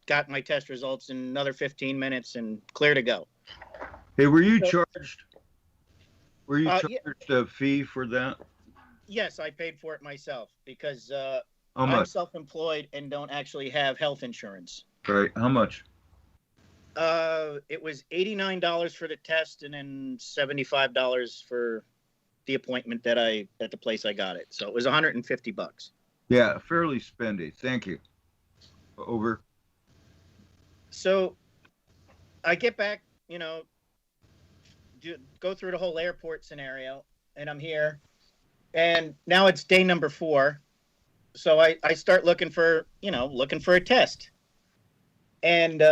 got my test results in another 15 minutes and clear to go. Hey, were you So, charged? Were you yeah, charged a fee for that? yes, I paid for it myself because How I'm much? self-employed and don't actually have health insurance. Right. How much? It was $89 for the test and then $75 for the appointment that I at the place I got it. So it was $150. Yeah, fairly spendy. Thank you. Over. So I get back, go through the whole airport scenario, and I'm here. And now it's day number 4. So I start looking for a test. And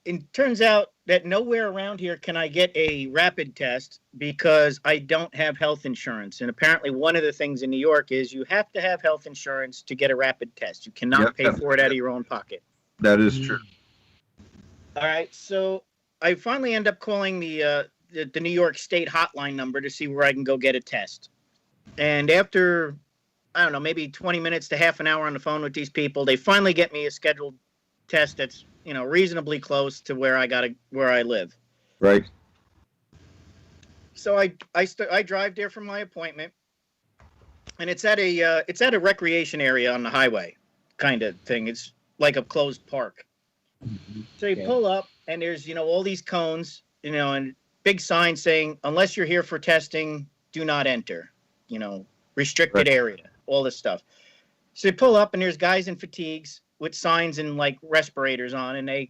it turns out that nowhere around here can I get a rapid test because I don't have health insurance. And apparently one of the things in New York is you have to have health insurance to get a rapid test. You cannot pay for it out of your own pocket. That is true. All right. So I finally end up calling the New York State hotline number to see where I can go get a test. And after, I don't know, maybe 20 minutes to half an hour on the phone with these people, they finally get me a scheduled test that's, reasonably close to where I live. Right. So I drive there for my appointment, and it's at a recreation area on the highway kind of thing. It's like a closed park. So you pull up, and there's, all these cones, and big signs saying, unless you're here for testing, do not enter, restricted area, all this stuff. So you pull up, and there's guys in fatigues with signs and like respirators on, and they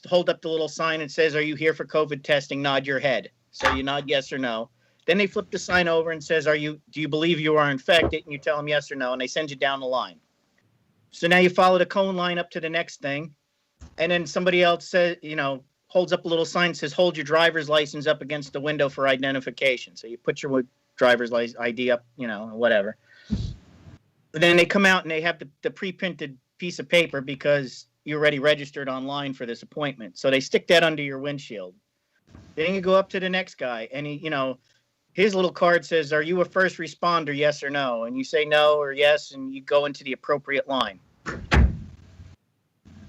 hold up the little sign and says, are you here for COVID testing? Nod your head. So you nod yes or no. Then they flip the sign over and says, do you believe you are infected? And you tell them yes or no, and they send you down the line. So now you follow the cone line up to the next thing. And then somebody else says, holds up a little sign that says, hold your driver's license up against the window for identification. So you put your driver's license ID up, whatever. And then they come out and they have the pre-printed piece of paper because you're already registered online for this appointment. So they stick that under your windshield. Then you go up to the next guy and his little card says, are you a first responder? Yes or no? And you say no or yes, and you go into the appropriate line.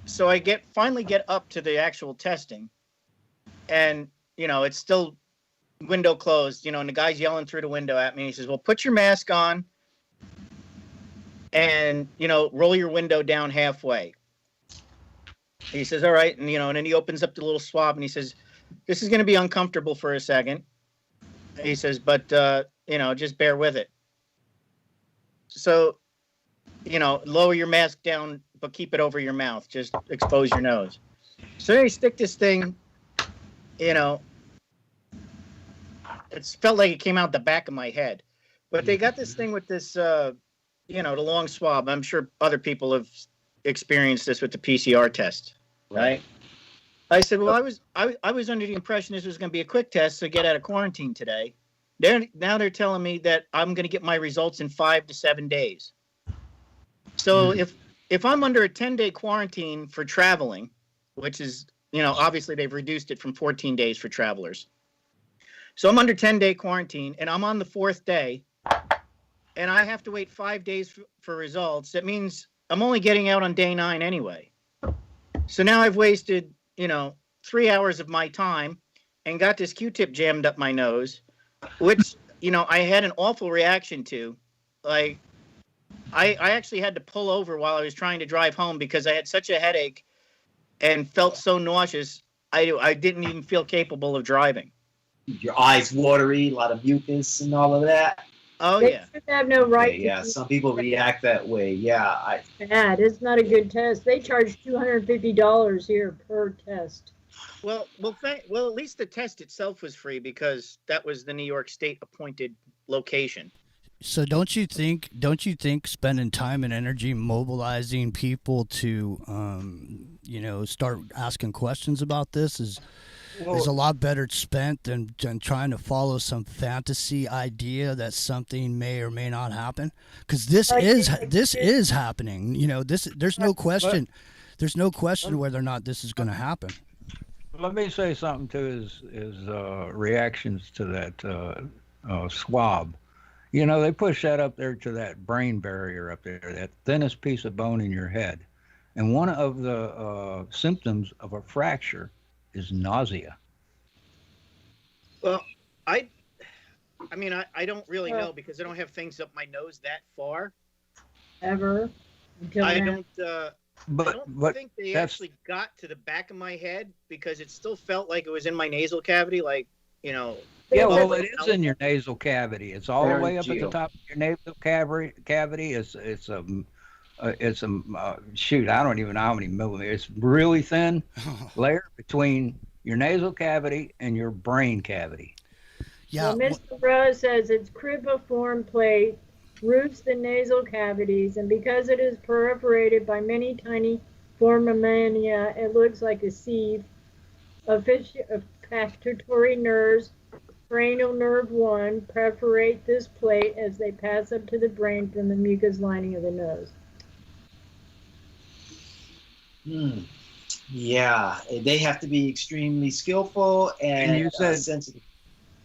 So I finally get up to the actual testing, and, it's still window closed, and the guy's yelling through the window at me. He says, well, put your mask on and, roll your window down halfway. He says, all right. And, and then he opens up the little swab and he says, this is going to be uncomfortable for a second. He says, but, just bear with it. So, lower your mask down, but keep it over your mouth. Just expose your nose. So they stick this thing, it felt like it came out the back of my head. But they got this thing with this, the long swab. I'm sure other people have experienced this with the PCR test, right? I said, well, I was under the impression this was going to be a quick test to get out of quarantine today. Now they're telling me that I'm going to get my results in 5 to 7 days. So if I'm under a 10-day quarantine for traveling, which is, obviously they've reduced it from 14 days for travelers. So I'm under 10-day quarantine, and I'm on the 4th day, and I have to wait 5 days for results. That means I'm only getting out on day 9 anyway. So now I've wasted, 3 hours of my time and got this Q-tip jammed up my nose, which, I had an awful reaction to. Like, I actually had to pull over while I was trying to drive home because I had such a headache and felt so nauseous, I didn't even feel capable of driving. Your eyes watery, a lot of mucus and all of that. Oh, They yeah. should have no right to Yeah, do some people react that way. Yeah, that. It's not a good test. They charge $250 here per test. Well, at least the test itself was free because that was the New York State appointed location. So don't you think spending time and energy mobilizing people to start asking questions about this is a lot better spent than trying to follow some fantasy idea that something may or may not happen? Because this is happening. There's no question. There's no question whether or not this is going to happen. Let me say something to his reactions to that swab. They push that up there to that brain barrier up there, that thinnest piece of bone in your head. And one of the symptoms of a fracture is nausea. Well, I mean, I don't really know because I don't have things up my nose that far. Ever. Until I now. don't. But I don't but think they that's actually got to the back of my head because it still felt like it was in my nasal cavity, like, you know. yeah. Well, like it is in your nasal cavity. It's all the way up at the Pharyngeal. top of your nasal cavity. It's a shoot. I don't even know how many millimeters. It's really thin layer between your nasal cavity and your brain cavity. Yeah. Well, Mr. Rose says it's cribriform plate roofs the nasal cavities, and because it is perforated by many tiny foramina, it looks like a sieve of pituitary nerves. Cranial nerve 1 perforate this plate as they pass up to the brain from the mucous lining of the nose. Yeah, they have to be extremely skillful and you said- sensitive.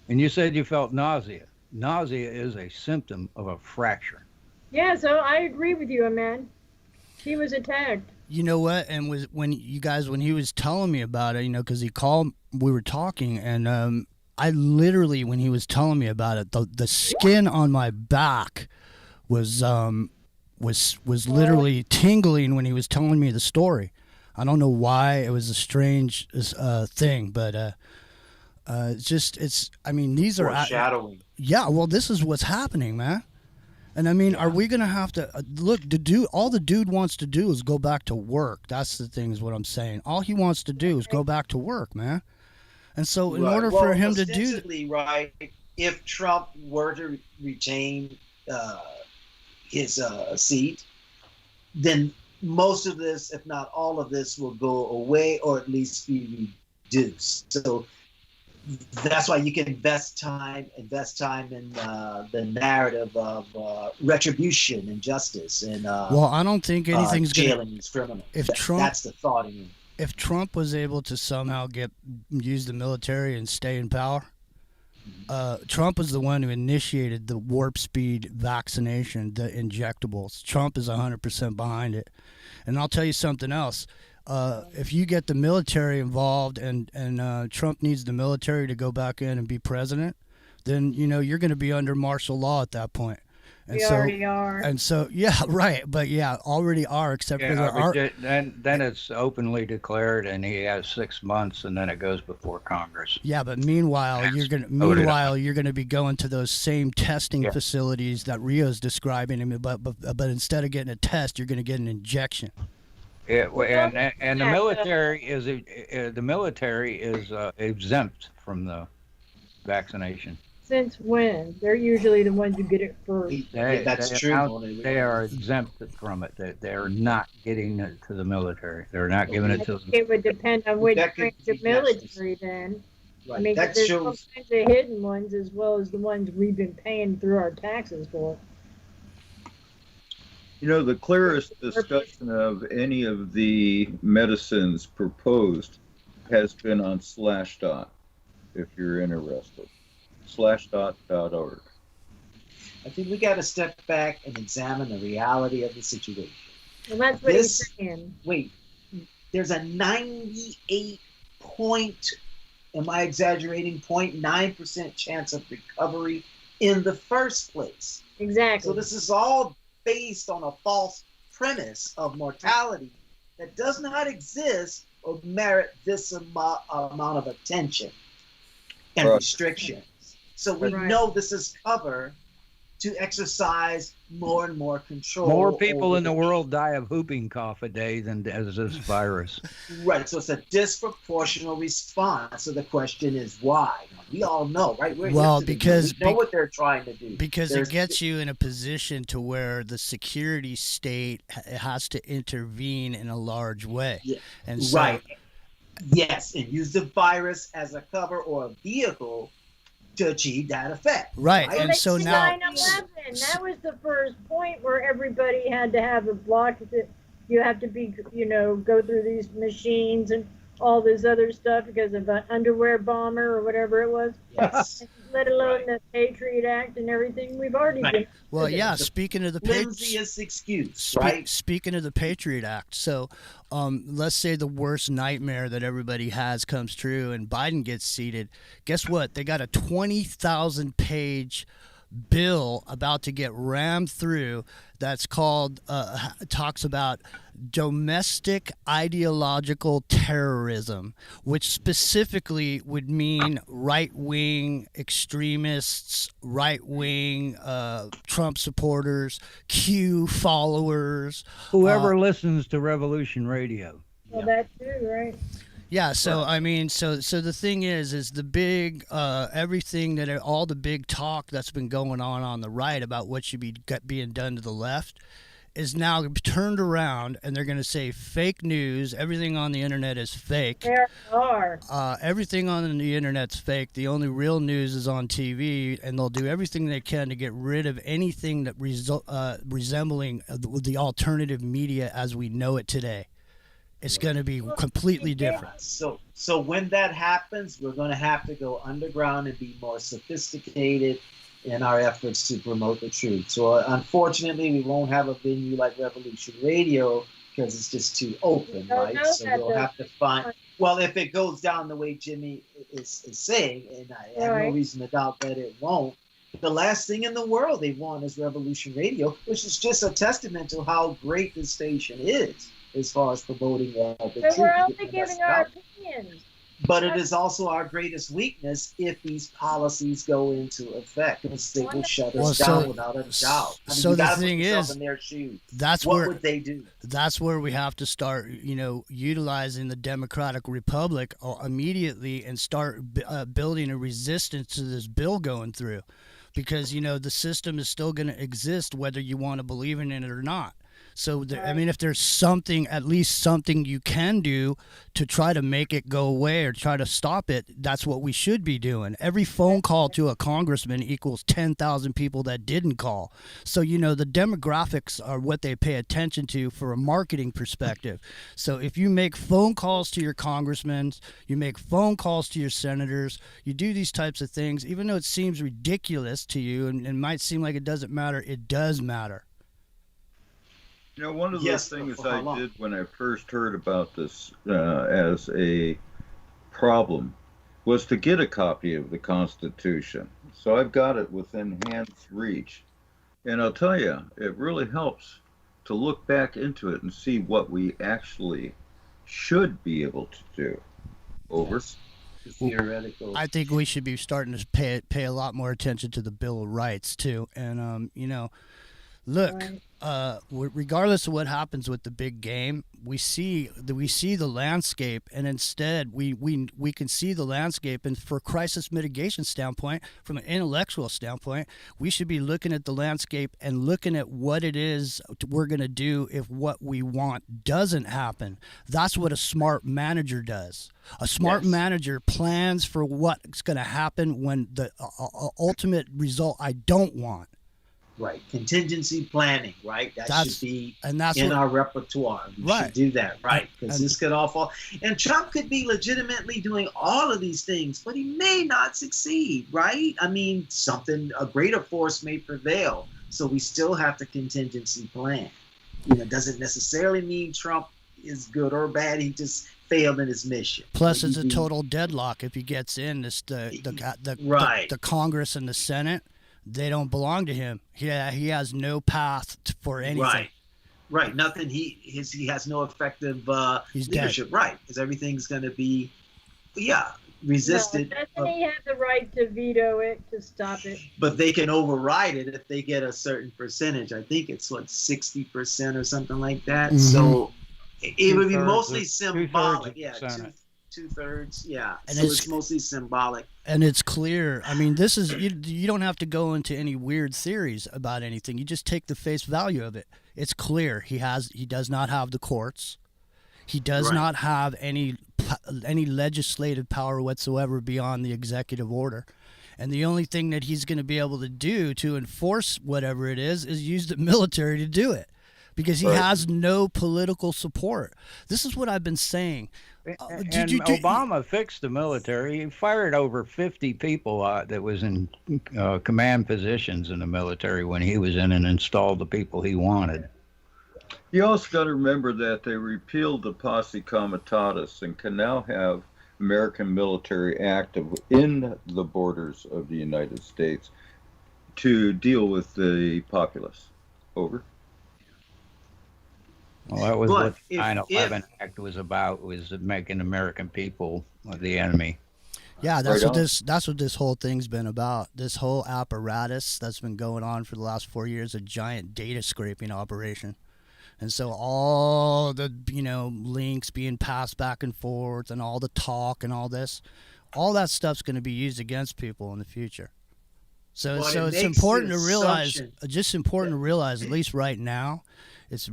And you said you felt nausea. Nausea is a symptom of a fracture. Yeah, so I agree with you, man. She was attacked. You know what? And when he was telling me about it, because he called, we were talking, and I literally, when he was telling me about it, the skin on my back was literally tingling when he was telling me the story. I don't know why. It was a strange thing, but I mean, these are Foreshadowing. yeah. Well, this is what's happening, man. And I mean, are we gonna have to look? All the dude wants to do is go back to work. That's the thing, is what I'm saying. All he wants to do is go back to work, man. And so, in order for him to do that, right, if Trump were to retain his seat, then most of this, if not all of this, will go away or at least be reduced. So that's why you can invest time in the narrative of retribution and justice and well, I don't think anything's jailing these criminals. That's the thought in it. If Trump was able to somehow use the military and stay in power, Trump was the one who initiated the warp speed vaccination, the injectables. Trump is 100% behind it. And I'll tell you something else. If you get the military involved and Trump needs the military to go back in and be president, then, you're going to be under martial law at that point. And We already are. And so, yeah, right. But yeah, already are, except for then it's openly declared, and he has 6 months, and then it goes before Congress. Yeah, but meanwhile, you're gonna be going to those same testing facilities that Rio's describing. But instead of getting a test, you're gonna get an injection. Yeah, and the military is exempt from the vaccination. Since when? They're usually the ones who get it first. That's true. They are exempted from it. They are not getting it to the military. They're not giving it to them. It would depend on which branch of military then. Right. I mean, that there's shows. all kinds of hidden ones as well as the ones we've been paying through our taxes for. The clearest discussion of any of the medicines proposed has been on Slashdot, if you're interested. Slashdot.org. I think we got to step back and examine the reality of the situation. Well, that's what he's saying. Wait, there's a 98 point, am I exaggerating, 0.9% chance of recovery in the first place. Exactly. So this is all based on a false premise of mortality that does not exist or merit this amount of attention and restrictions. So we know this is cover to exercise more and more control. More people in the world die of whooping cough a day than as this virus. Right. So it's a disproportional response. So the question is why? We all know, right? Because we know what they're trying to do. Because it gets you in a position to where the security state has to intervene in a large way. Yeah. And so, right. Yes, and use the virus as a cover or a vehicle to achieve that effect. Right. Well, And so now 9/11, that was the first point where everybody had to have a block. You have to be, go through these machines and all this other stuff because of an underwear bomber or whatever it was. Yes. Let alone Right. the Patriot Act and everything. We've already Right. been. Well, through yeah. this. Speaking of the Flimsiest excuse, right? Speaking of the Patriot Act, so let's say the worst nightmare that everybody has comes true and Biden gets seated. Guess what? They got a 20,000-page bill about to get rammed through that's called talks about domestic ideological terrorism, which specifically would mean right-wing extremists, right-wing Trump supporters, Q followers, Whoever listens to Revolution Radio. Well, that too, right? yeah, so I mean, so the thing is the big everything that all the big talk that's been going on the right about what should be being done to the left is now turned around, and they're going to say fake news. Everything on the internet is fake. There are. Everything on the internet's fake. The only real news is on TV, and they'll do everything they can to get rid of anything that resembling the alternative media as we know it today. It's going to be completely different. So when that happens, we're going to have to go underground and be more sophisticated in our efforts to promote the truth. So unfortunately, we won't have a venue like Revolution Radio because it's just too open, right? So we'll have to find. Well, if it goes down the way Jimmy is saying, and I have no reason to doubt that it won't. The last thing in the world they want is Revolution Radio, which is just a testament to how great this station is as far as promoting the truth. We're only giving our opinions. But it is also our greatest weakness if these policies go into effect, because they will shut us down without a doubt. I mean, so the thing put is, in their shoes. what would they do? That's where we have to start, utilizing the Democratic Republic immediately and start building a resistance to this bill going through, because the system is still going to exist whether you want to believe in it or not. So, I mean, if there's at least something you can do to try to make it go away or try to stop it, that's what we should be doing. Every phone call to a congressman equals 10,000 people that didn't call. So, the demographics are what they pay attention to for a marketing perspective. So if you make phone calls to your congressmen, you make phone calls to your senators, you do these types of things, even though it seems ridiculous to you and it might seem like it doesn't matter, it does matter. One of the things I did when I first heard about this as a problem was to get a copy of the Constitution. So I've got it within hand's reach. And I'll tell you, it really helps to look back into it and see what we actually should be able to do. Over. Theoretical. I think we should be starting to pay a lot more attention to the Bill of Rights, too. And, look, regardless of what happens with the big game, we see the landscape, and instead we can see the landscape. And for crisis mitigation standpoint, from an intellectual standpoint, we should be looking at the landscape and looking at what it is we're going to do if what we want doesn't happen. That's what a smart manager does. A smart manager plans for what's going to happen when the ultimate result I don't want. Right, contingency planning, right? That should be in our repertoire. We should do that, right? Because this could all fall. And Trump could be legitimately doing all of these things, but he may not succeed, right? I mean, a greater force may prevail. So we still have to contingency plan. Doesn't necessarily mean Trump is good or bad. He just failed in his mission. Plus, it's a total deadlock if he gets in. The Congress and the Senate. They don't belong to him. He has no path for anything. Right. Nothing. He has no effective leadership. Dead. Right. Because everything's going to be, resisted. No, doesn't he have the right to veto it, to stop it? But they can override it if they get a certain percentage. I think it's 60% or something like that. Mm-hmm. So it would be mostly symbolic. Yeah. 2/3, and so it's mostly symbolic. And it's clear. I mean, this is you don't have to go into any weird theories about anything. You just take the face value of it. It's clear he does not have the courts. He does not have any legislative power whatsoever beyond the executive order. And the only thing that he's going to be able to do to enforce whatever it is use the military to do it. because he Right. has no political support. This is what I've been saying. And Obama fixed the military. He fired over 50 people that was in command positions in the military when he was in, and installed the people he wanted. You also got to remember that they repealed the posse comitatus and can now have American military active in the borders of the United States to deal with the populace. Over. Well, that was But what the if- 9/11 Act was about, was making American people the enemy. Yeah, that's Right what on. this whole thing's been about. This whole apparatus that's been going on for the last 4 years, a giant data scraping operation. And so all the links being passed back and forth, and all the talk and all that stuff's going to be used against people in the future. So But so it it's makes important the to realize, assumption- just important to realize, at least right now, it's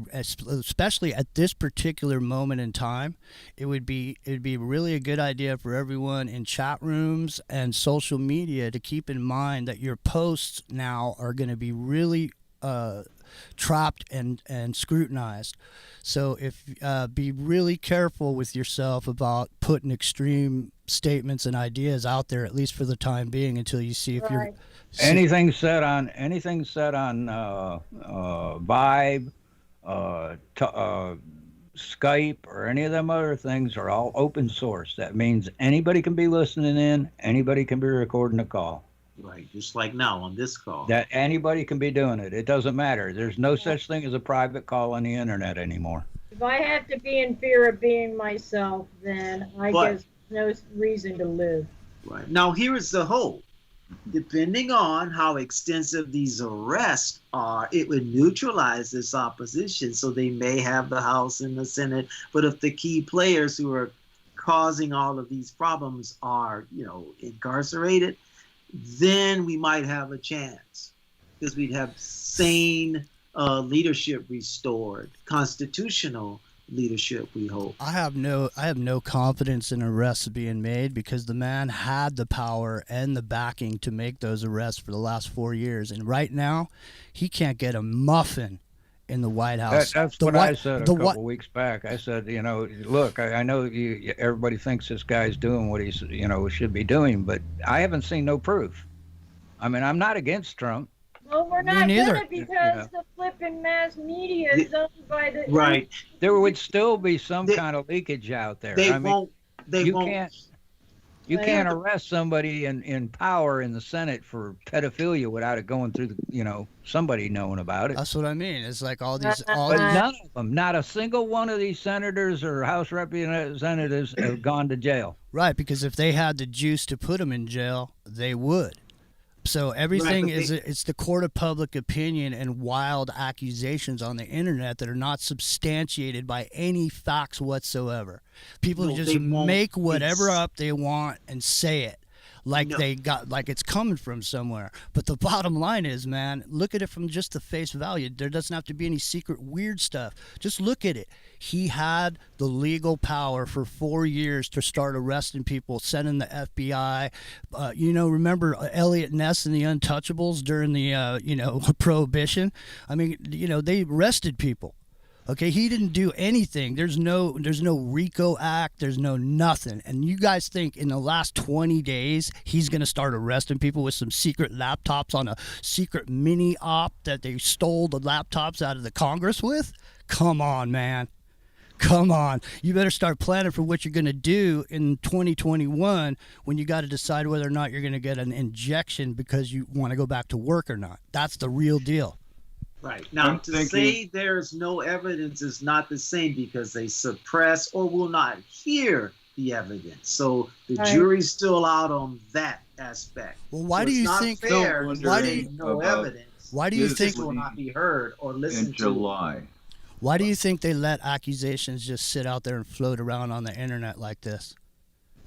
especially at this particular moment in time, it would be really a good idea for everyone in chat rooms and social media to keep in mind that your posts now are going to be really trapped and scrutinized. So be really careful with yourself about putting extreme statements and ideas out there, at least for the time being, until you see if Right. Anything said on Vibe, Skype, or any of them other things are all open source. That means anybody can be listening in, anybody can be recording a call. Right, just like now on this call. That anybody can be doing it. It doesn't matter. There's no such thing as a private call on the internet anymore. If I have to be in fear of being myself, then I But- guess no reason to live. Right. Now, here is the hope. Depending on how extensive these arrests are, it would neutralize this opposition. So they may have the House and the Senate. But if the key players who are causing all of these problems are, incarcerated, then we might have a chance, because we'd have sane leadership restored, constitutional leadership, we hope. I have no confidence in arrests being made, because the man had the power and the backing to make those arrests for the last 4 years, and right now he can't get a muffin in the White House. That's what I said a couple weeks back. I said, look, I know everybody thinks this guy's doing what he's, should be doing, but I haven't seen no proof. I mean, I'm not against Trump. Well, we're Me not neither. gonna, because the flipping mass media is owned by the Right. There would still be some They- kind of leakage out there. They I mean, won't. They you won't. can't. You Well, can't arrest somebody in power in the Senate for pedophilia without it going through somebody knowing about it. That's what I mean. It's like all these But none of them, not a single one of these senators or House representatives have gone to jail. right, because if they had the juice to put them in jail, they would. So everything Right, but it's the court of public opinion and wild accusations on the internet that are not substantiated by any facts whatsoever. People No, just they won't. make whatever It's- up they want and say it like No. they got, like it's coming from somewhere. But the bottom line is, man, look at it from just the face value. There doesn't have to be any secret weird stuff. Just look at it. He had the legal power for 4 years to start arresting people, sending the FBI. Remember Elliot Ness and the Untouchables during the Prohibition? I mean, they arrested people. Okay, he didn't do anything. There's no RICO Act. There's no nothing. And you guys think in the last 20 days he's going to start arresting people with some secret laptops on a secret mini op that they stole the laptops out of the Congress with? Come on, man. Come on. You better start planning for what you're going to do in 2021 when you got to decide whether or not you're going to get an injection because you want to go back to work or not. That's the real deal. Right. Now, I'm to thinking- say there's no evidence is not the same, because they suppress or will not hear the evidence. So the Right. jury's still out on that aspect. Well, why So do it's you not think? fair No, to why do say you- no about- evidence? Why do you Is think? This will not be heard or listened in to. July. Why do you think they let accusations just sit out there and float around on the internet like this?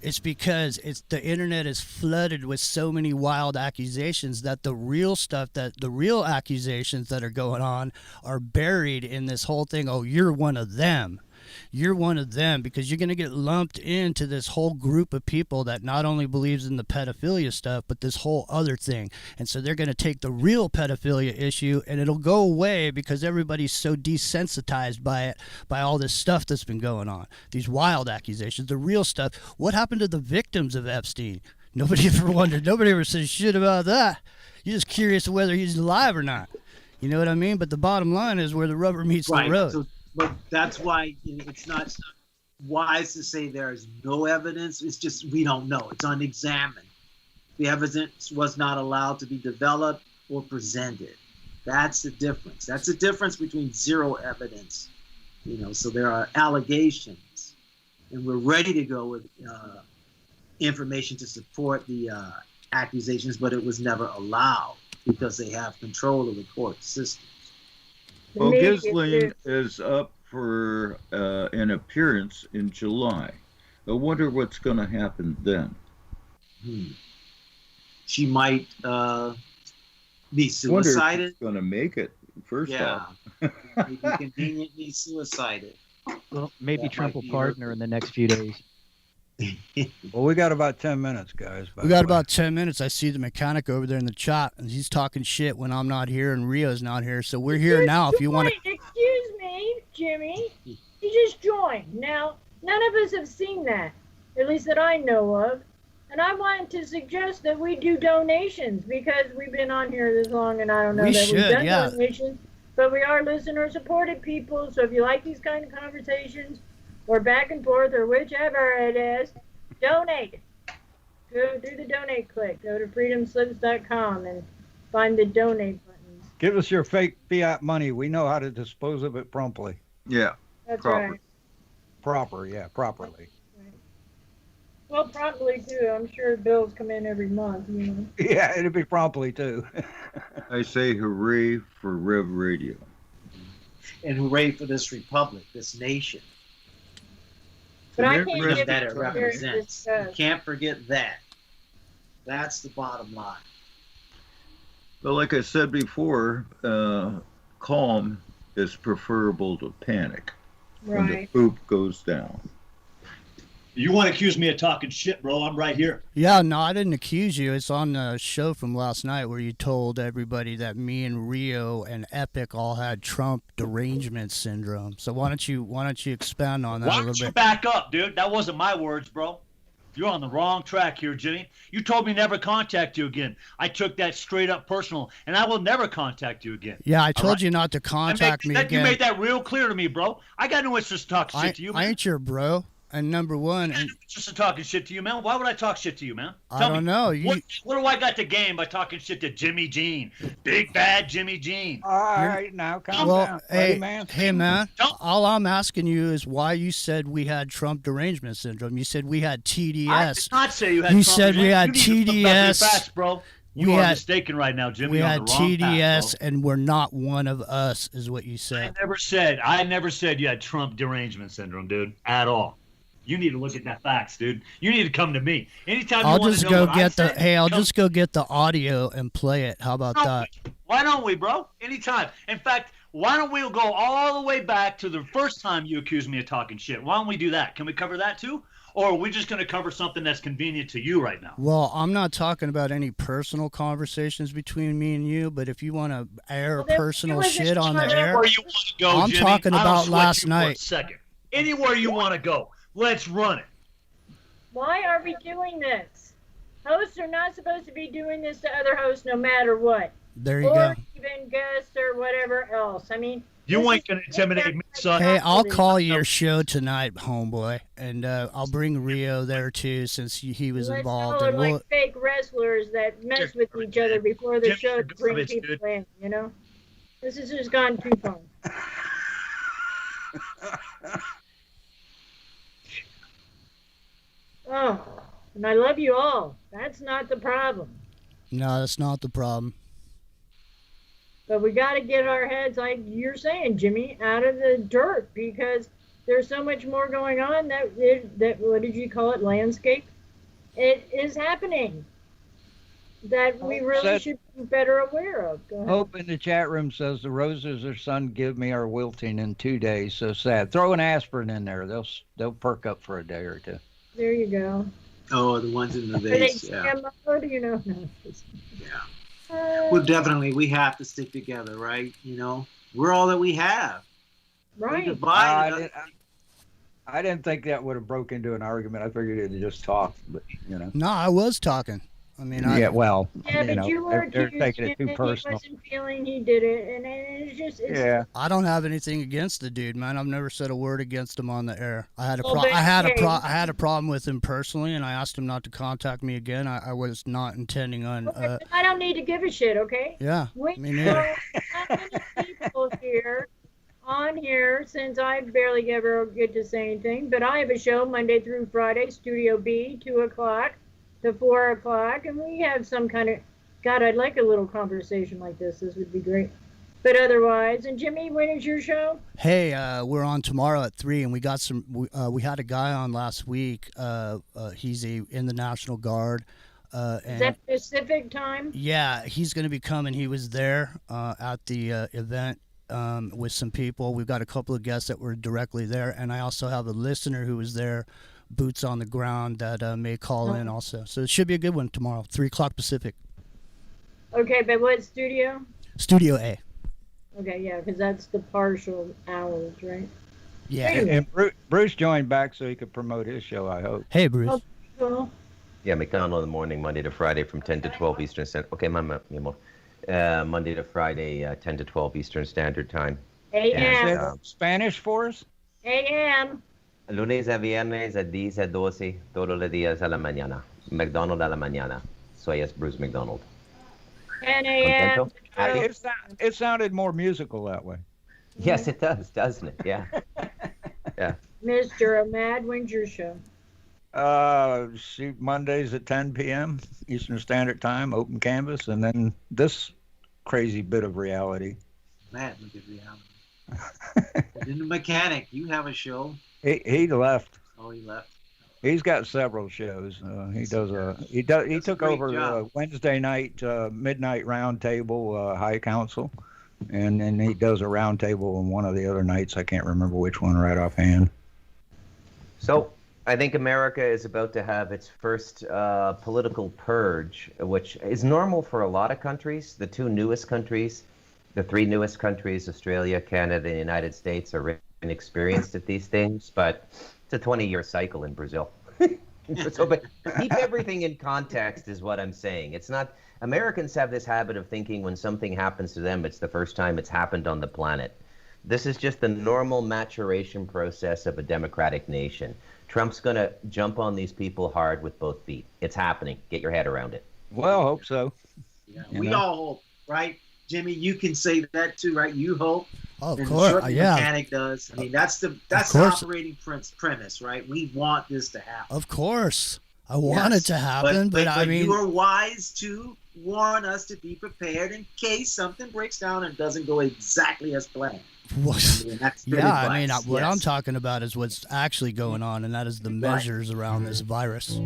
It's because the internet is flooded with so many wild accusations that the real accusations that are going on are buried in this whole thing. Oh, you're one of them. you're one of them, because you're going to get lumped into this whole group of people that not only believes in the pedophilia stuff, but this whole other thing. And so they're going to take the real pedophilia issue and it'll go away because everybody's so desensitized by it, by all this stuff that's been going on, these wild accusations, the real stuff. What happened to the victims of Epstein? Nobody ever wondered. Nobody ever said shit about that. You're just curious of whether he's alive or not. You know what I mean? But the bottom line is where the rubber meets the road. So, but that's why it's not wise to say there is no evidence. It's just we don't know. It's unexamined. The evidence was not allowed to be developed or presented. That's the difference. That's the difference between zero evidence. So there are allegations, and we're ready to go with information to support the accusations, but it was never allowed because they have control of the court systems. Well, Ghislaine is up for an appearance in July. I wonder what's going to happen then. She might be suicided. Going to make it first off. Maybe conveniently suicided. Well, maybe Trump will pardon her in the next few days. Well, we got about 10 minutes, guys. We got about 10 minutes. I see the mechanic over there in the chat, and he's talking shit when I'm not here and Rio's not here. So we're here now. If you want to, excuse me, Jimmy, you just joined. Now, none of us have seen that, at least that I know of. And I wanted to suggest that we do donations because we've been on here this long, and I don't know We that should, we've done yeah. donations. But we are listener-supported people, so if you like these kind of conversations, or back and forth, or whichever it is, donate. Go do the donate click. Go to freedomslips.com and find the donate buttons. Give us your fake fiat money. We know how to dispose of it promptly. Yeah. That's Proper. right. Properly. Well, promptly too. I'm sure bills come in every month. Yeah, it'll be promptly too. I say hooray for Rev Radio. And hooray for this republic, this nation. But I The can't freedom get that it it represents. You can't forget that. That's the bottom line. But like I said before, calm is preferable to panic when the Right. poop goes down. You want to accuse me of talking shit, bro? I'm right here. Yeah, no, I didn't accuse you. It's on the show from last night where you told everybody that me and Rio and Epic all had Trump derangement syndrome. So why don't you expand on that a Why little don't you bit? back up, dude? That wasn't my words, bro. You're on the wrong track here, Jimmy. You told me never contact you again. I took that straight up personal, and I will never contact you again. Yeah, I told right. you not to contact me You again. made that real clear to me, bro. I got no interest in talking shit to you, I man. ain't your bro. And number one, I got no interest in talking shit to you, man. Why would I talk shit to you, man? I Tell don't me, know. What do I got to gain by talking shit to Jimmy Jean? Big bad Jimmy Jean. All right, now calm Well, down. hey, man. hey, man. Don't- All I'm asking you is why you said we had Trump derangement syndrome. You said we had I TDS. did not say you had You Trump said we derangement. had You need to look up your TDS. facts, bro. You We are had- mistaken right now, Jimmy. We You're on had the wrong TDS, path, bro. and we're not one of us, is what you said. I never said you had Trump derangement syndrome, dude, at all. You need to look at that facts, dude. You need to come to me. Anytime I'll you want just to know go what I get the. said, Hey, I'll come- just go get the audio and play it. How about that? Why don't we, bro? Anytime. In fact, why don't we go all the way back to the first time you accused me of talking shit? Why don't we do that? Can we cover that too? Or are we just going to cover something that's convenient to you right now? Well, I'm not talking about any personal conversations between me and you, but if you want to air Well, there personal was a shit on the shot air, Anywhere you want to go, I'm Jimmy, talking I don't about sweat last you for a night. second. Anywhere you want to go, let's run it. Why are we doing this? Hosts are not supposed to be doing this to other hosts no matter what. there you Or go. even guests or whatever else. I mean, You this ain't is- going to intimidate me, son. Hey, I'll call your show tonight, homeboy, and I'll bring Rio there too, since he was Let's involved. call it And like we'll, fake wrestlers that mess with each other before the Jimmy, show you're to bring garbage, people dude. in, you know? This has just gone too far. Oh, and I love you all. That's not the problem. no, that's not the problem. But we got to get our heads, like you're saying, Jimmy, out of the dirt because there's so much more going on that what did you call it, landscape? It is happening. that we really should be better aware of. Go ahead. Hope in the chat room says the roses her son give me are wilting in 2 days. So sad. Throw an aspirin in there. They'll perk up for a day or two. There you go. Oh, the ones in the Are they vase. Yeah. GMO? Do you know? No. Yeah. Well, definitely, we have to stick together, right? You know, we're all that we have. Right. We divide. I didn't think that would have broke into an argument. I figured it'd just talk, but No, I was talking. I mean, yeah, well, yeah, but you were they're taking it too personal. He wasn't feeling he did it, and it's just. Yeah. I don't have anything against the dude, man. I've never said a word against him on the air. I had a Well, I had a problem with him personally, and I asked him not to contact me again. I was not intending on. I don't need to give a shit, okay? Yeah. We Me neither. how many people here on here, since I barely ever get to say anything, but I have a show Monday through Friday, Studio B, 2 o'clock to 4 o'clock, and we have some kind of, God, I'd like a little conversation like this. This would be great. But otherwise, and Jimmy, when is your show? Hey, we're on tomorrow at 3, and we got some. We had a guy on last week. He's in the National Guard. Is that Pacific time? Yeah, he's going to be coming. He was there at the event with some people. We've got a couple of guests that were directly there, and I also have a listener who was there, boots on the ground, that may call in also. So it should be a good one tomorrow, 3 o'clock Pacific. Okay, but what studio? Studio A. Okay, yeah, because that's the partial hours, right? Yeah. And Bruce joined back so he could promote his show, I hope. Hey, Bruce. Oh, cool. Yeah, McDonald in the morning, Monday to Friday from 10 to 12 Eastern Standard. Okay, Monday to Friday, 10 to 12 Eastern Standard Time. AM. Spanish for us? AM. Lunes a viernes a 10 a 12, todos los días a la mañana. McDonald a la mañana. Soy es Bruce McDonald. 10 a.m. It sounded more musical that way. Yes, it does, doesn't it? Yeah. Yeah. Mr. Ahmad, when's your show? Mondays at 10 p.m. Eastern Standard Time, open canvas, and then this crazy bit of reality. Man, look at reality. Then the mechanic, you have a show. He left. Oh, he left. He's got several shows. He took over Wednesday night midnight roundtable High Council, and then he does a roundtable on one of the other nights. I can't remember which one right offhand. So I think America is about to have its first political purge, which is normal for a lot of countries. The 2 newest countries, the 3 newest countries, Australia, Canada, and the United States, are inexperienced at these things, but it's a 20-year cycle in Brazil. So, but keep everything in context is what I'm saying. It's not, Americans have this habit of thinking when something happens to them, it's the first time it's happened on the planet. This is just the normal maturation process of a democratic nation. Trump's going to jump on these people hard with both feet. It's happening. Get your head around it. Well, hope so. Yeah, we all hope, right? Jimmy, you can say that too, right? You hope. Oh, of and course, yeah. Mechanic does. I mean, that's the operating premise, right? We want this to happen. Of course, I want it to happen, but I mean, you are wise to warn us to be prepared in case something breaks down and doesn't go exactly as planned. What? What I'm talking about is what's actually going on, and that is the measures around this virus.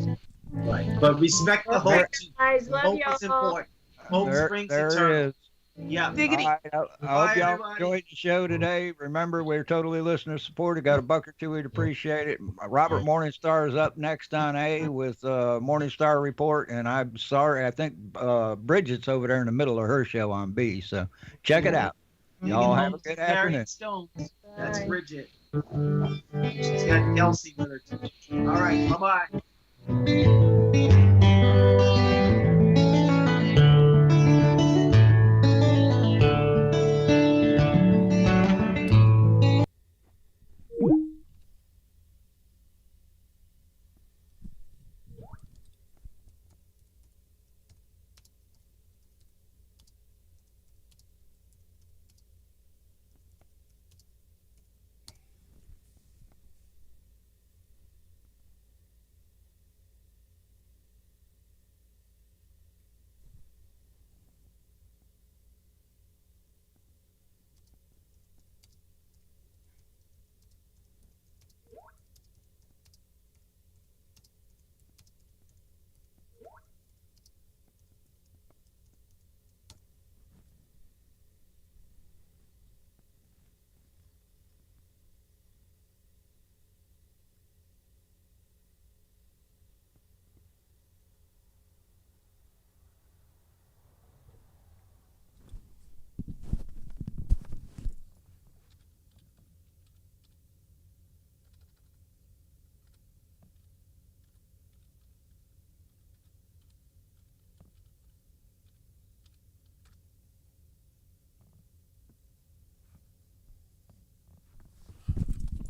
Right, but respect the hope. Guys, love hope y'all. is important. Hope springs eternal. There is. Yeah. All right, I hope y'all enjoyed the show today. Remember, we're totally listener supported. Got a buck or two, we'd appreciate it. Robert Morningstar is up next on A with Morningstar Report, and I'm sorry, I think Bridget's over there in the middle of her show on B. So check it out. Y'all have a good afternoon. Stones. That's Bridget. She's got Kelsey with her too. All right, bye-bye.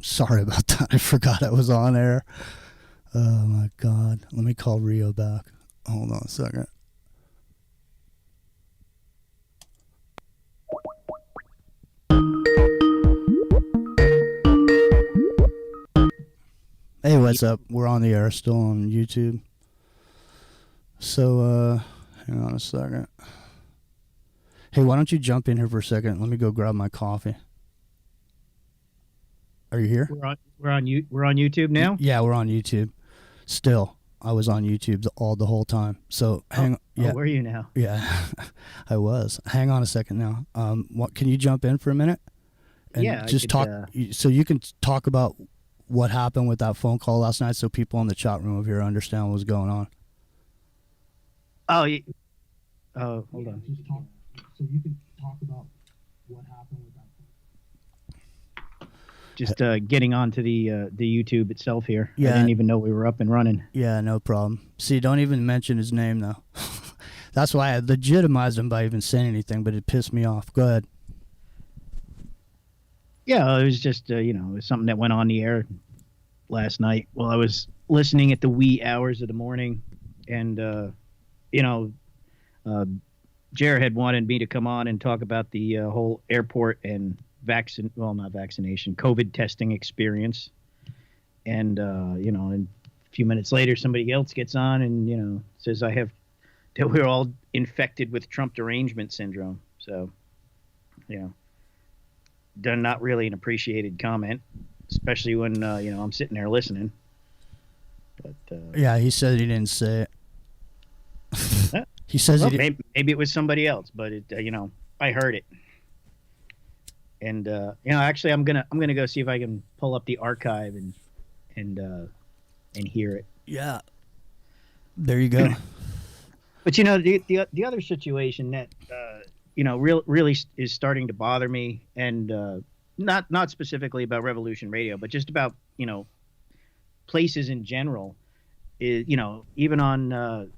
Sorry about that. I forgot I was on air. Oh my God. Let me call Rio back. Hold on a second. Hey, what's up? We're on the air still on YouTube. So, hang on a second. Hey, why don't you jump in here for a second? Let me go grab my coffee. Are you here? We're on YouTube now. Yeah, we're on YouTube. Still, I was on YouTube the whole time. So hang. Yeah. Where are you now? Yeah, I was. Hang on a second now. What? Can you jump in for a minute? And Yeah, just talk. So you can talk about what happened with that phone call last night, so people in the chat room over here understand what was going on. Oh, hold on. Just talk. So you can talk about what happened with that. Just getting onto the YouTube itself here. Yeah. I didn't even know we were up and running. Yeah, no problem. See, don't even mention his name though. That's why I legitimized him by even saying anything, but it pissed me off. Go ahead. Yeah, it was just it was something that went on the air last night while I was listening at the wee hours of the morning, and Jared had wanted me to come on and talk about the whole airport and not vaccination, COVID testing experience. And, and a few minutes later, somebody else gets on and, says that we're all infected with Trump derangement syndrome. So, not really an appreciated comment, especially when, I'm sitting there listening. But yeah, he said he didn't say it. He says maybe it was somebody else, but I heard it. And actually, I'm gonna go see if I can pull up the archive and hear it. Yeah, there you go. But the other situation that really is starting to bother me, and not specifically about Revolution Radio, but just about places in general, is even on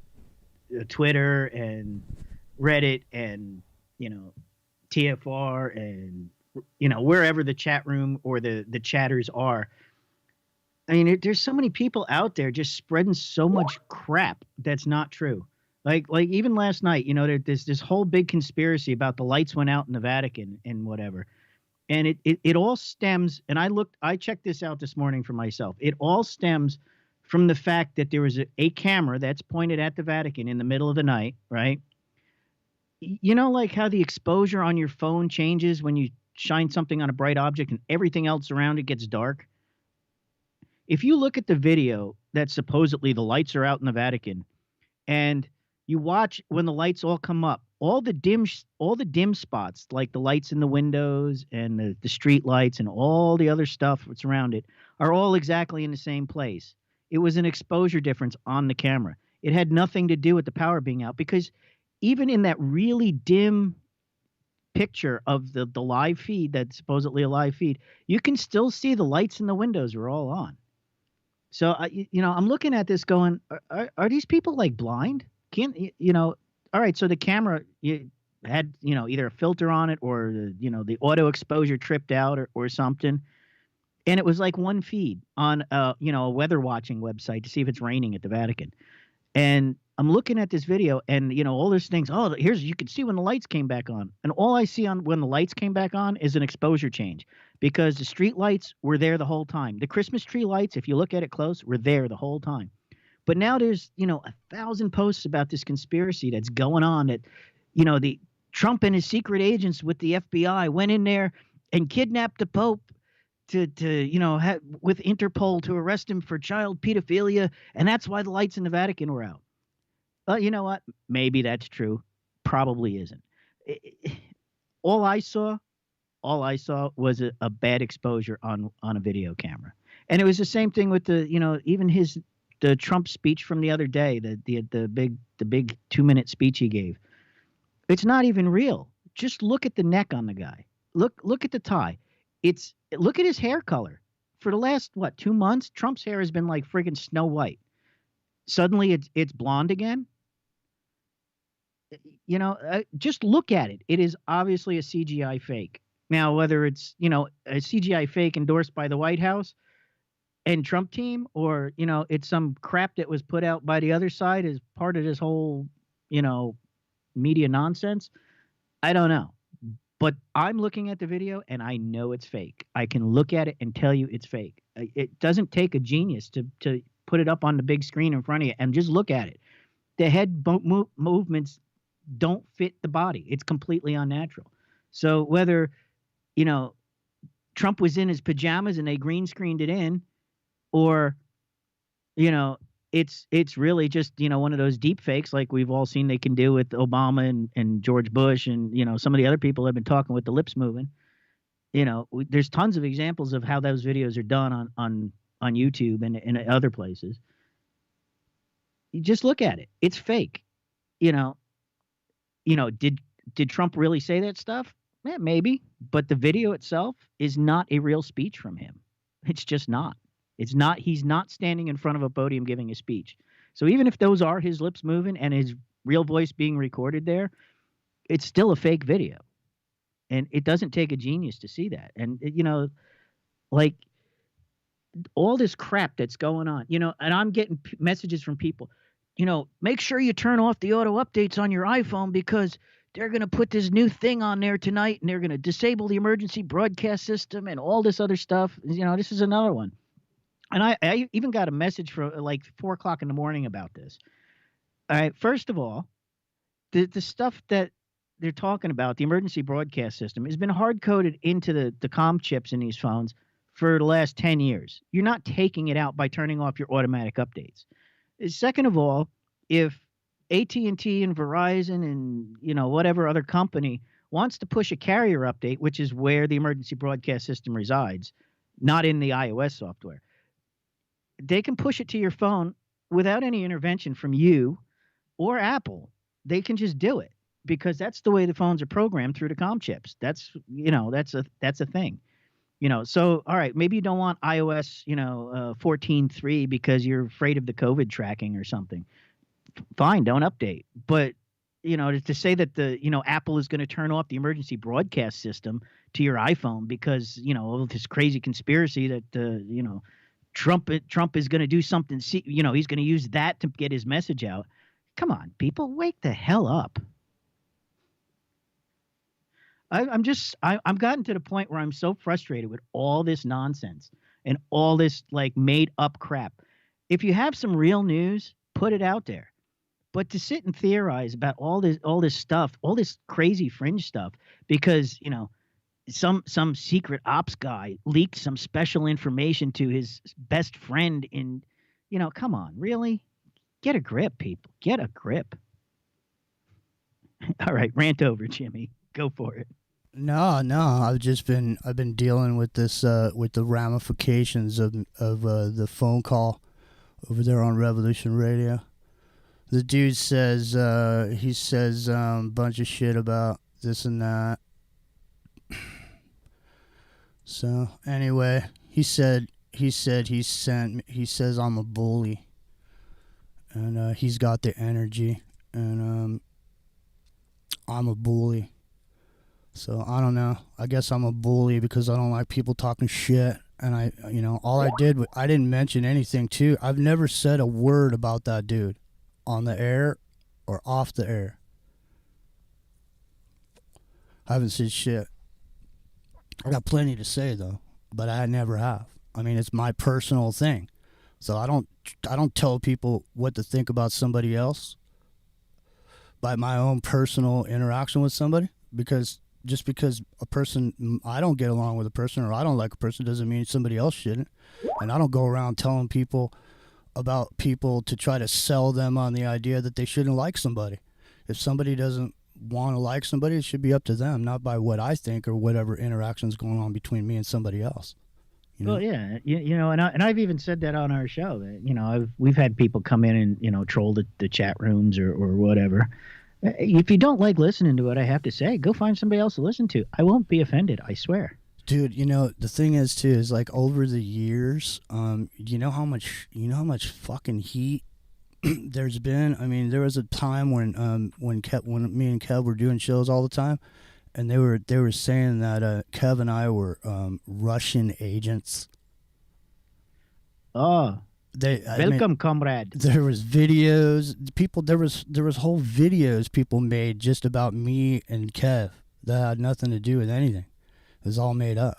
Twitter and Reddit and TFR and wherever the chat room or the chatters are. I mean, there's so many people out there just spreading so much crap that's not true. Like even last night, there's this whole big conspiracy about the lights went out in the Vatican and whatever. And it all stems, and I checked this out this morning for myself. It all stems from the fact that there was a camera that's pointed at the Vatican in the middle of the night, right? Like how the exposure on your phone changes when you shine something on a bright object and everything else around it gets dark. If you look at the video that supposedly the lights are out in the Vatican, and you watch when the lights all come up, all the dim spots, like the lights in the windows and the street lights and all the other stuff that's around it, are all exactly in the same place. It was an exposure difference on the camera. It had nothing to do with the power being out, because even in that really dim picture of the live feed, that's supposedly a live feed, you can still see the lights in the windows are all on. So I'm looking at this going, are these people like blind? All right, so the camera had either a filter on it or the auto exposure tripped out or something, and it was like one feed on a weather watching website to see if it's raining at the Vatican. And I'm looking at this video, and all those things. Oh, you can see when the lights came back on, and all I see on when the lights came back on is an exposure change, because the street lights were there the whole time. The Christmas tree lights, if you look at it close, were there the whole time. But now there's 1,000 posts about this conspiracy that's going on, that the Trump and his secret agents with the FBI went in there and kidnapped the Pope to with Interpol to arrest him for child pedophilia, and that's why the lights in the Vatican were out. Well, you know what? Maybe that's true. Probably isn't. All I saw was a bad exposure on a video camera, and it was the same thing with even the Trump speech from the other day, the big 2-minute speech he gave. It's not even real. Just look at the neck on the guy. Look at the tie. Look at his hair color. For the last 2 months, Trump's hair has been like friggin' Snow White. Suddenly it's blonde again. Just look at it. It is obviously a CGI fake. Now, whether it's, a CGI fake endorsed by the White House and Trump team, or, it's some crap that was put out by the other side as part of this whole, media nonsense, I don't know. But I'm looking at the video and I know it's fake. I can look at it and tell you it's fake. It doesn't take a genius to put it up on the big screen in front of you and just look at it. The head movements don't fit the body. It's completely unnatural. So whether, Trump was in his pajamas and they green screened it in, or, it's really just, one of those deep fakes like we've all seen they can do with Obama and George Bush and, some of the other people have been talking with the lips moving. There's tons of examples of how those videos are done on YouTube and other places. You just look at it. It's fake. Did Trump really say that stuff? Yeah, maybe. But the video itself is not a real speech from him. It's just not. It's not. He's not standing in front of a podium giving a speech. So even if those are his lips moving and his real voice being recorded there, it's still a fake video. And it doesn't take a genius to see that. And, like all this crap that's going on, and I'm getting messages from people, make sure you turn off the auto updates on your iPhone because they're going to put this new thing on there tonight and they're going to disable the emergency broadcast system and all this other stuff. This is another one. And I even got a message from like 4 o'clock in the morning about this. All right. First of all, the stuff that they're talking about, the emergency broadcast system, has been hard-coded into the comm chips in these phones for the last 10 years. You're not taking it out by turning off your automatic updates. Second of all, if AT&T and Verizon and, whatever other company wants to push a carrier update, which is where the emergency broadcast system resides, not in the iOS software, they can push it to your phone without any intervention from you or Apple. They can just do it because that's the way the phones are programmed through the comm chips. That's a thing. So, all right, maybe you don't want iOS, 14.3 because you're afraid of the COVID tracking or something. Fine, don't update. But, to say that Apple is going to turn off the emergency broadcast system to your iPhone because, of this crazy conspiracy that, Trump is going to do something, he's going to use that to get his message out. Come on, people, wake the hell up. I've gotten to the point where I'm so frustrated with all this nonsense and all this like made up crap. If you have some real news, put it out there. But to sit and theorize about all this stuff, all this crazy fringe stuff, because, some secret ops guy leaked some special information to his best friend in, come on, really? Get a grip, people. Get a grip. All right, rant over, Jimmy. Go for it. No, I've been dealing with this with the ramifications of the phone call over there on Revolution Radio. The dude says a bunch of shit about this and that. So anyway, he says I'm a bully, and he's got the energy, and I'm a bully. So I don't know. I guess I'm a bully because I don't like people talking shit. And I didn't mention anything too. I've never said a word about that dude on the air or off the air. I haven't said shit. I got plenty to say though, but I never have. I mean, it's my personal thing. So I don't tell people what to think about somebody else by my own personal interaction with somebody, because just because I don't get along with a person or I don't like a person doesn't mean somebody else shouldn't. And I don't go around telling people about people to try to sell them on the idea that they shouldn't like somebody. If somebody doesn't want to like somebody, it should be up to them, not by what I think or whatever interactions going on between me and somebody else. Well, yeah, and I've even said that on our show. That, we've had people come in and troll the chat rooms or whatever. If you don't like listening to what I have to say, go find somebody else to listen to. I won't be offended, I swear. Dude, the thing is too is like over the years, you know how much fucking heat there's been. I mean, there was a time when me and Kev were doing shows all the time, and they were saying that Kev and I were Russian agents. Oh, welcome, comrade. There was videos. There was whole videos people made just about me and Kev that had nothing to do with anything. It was all made up.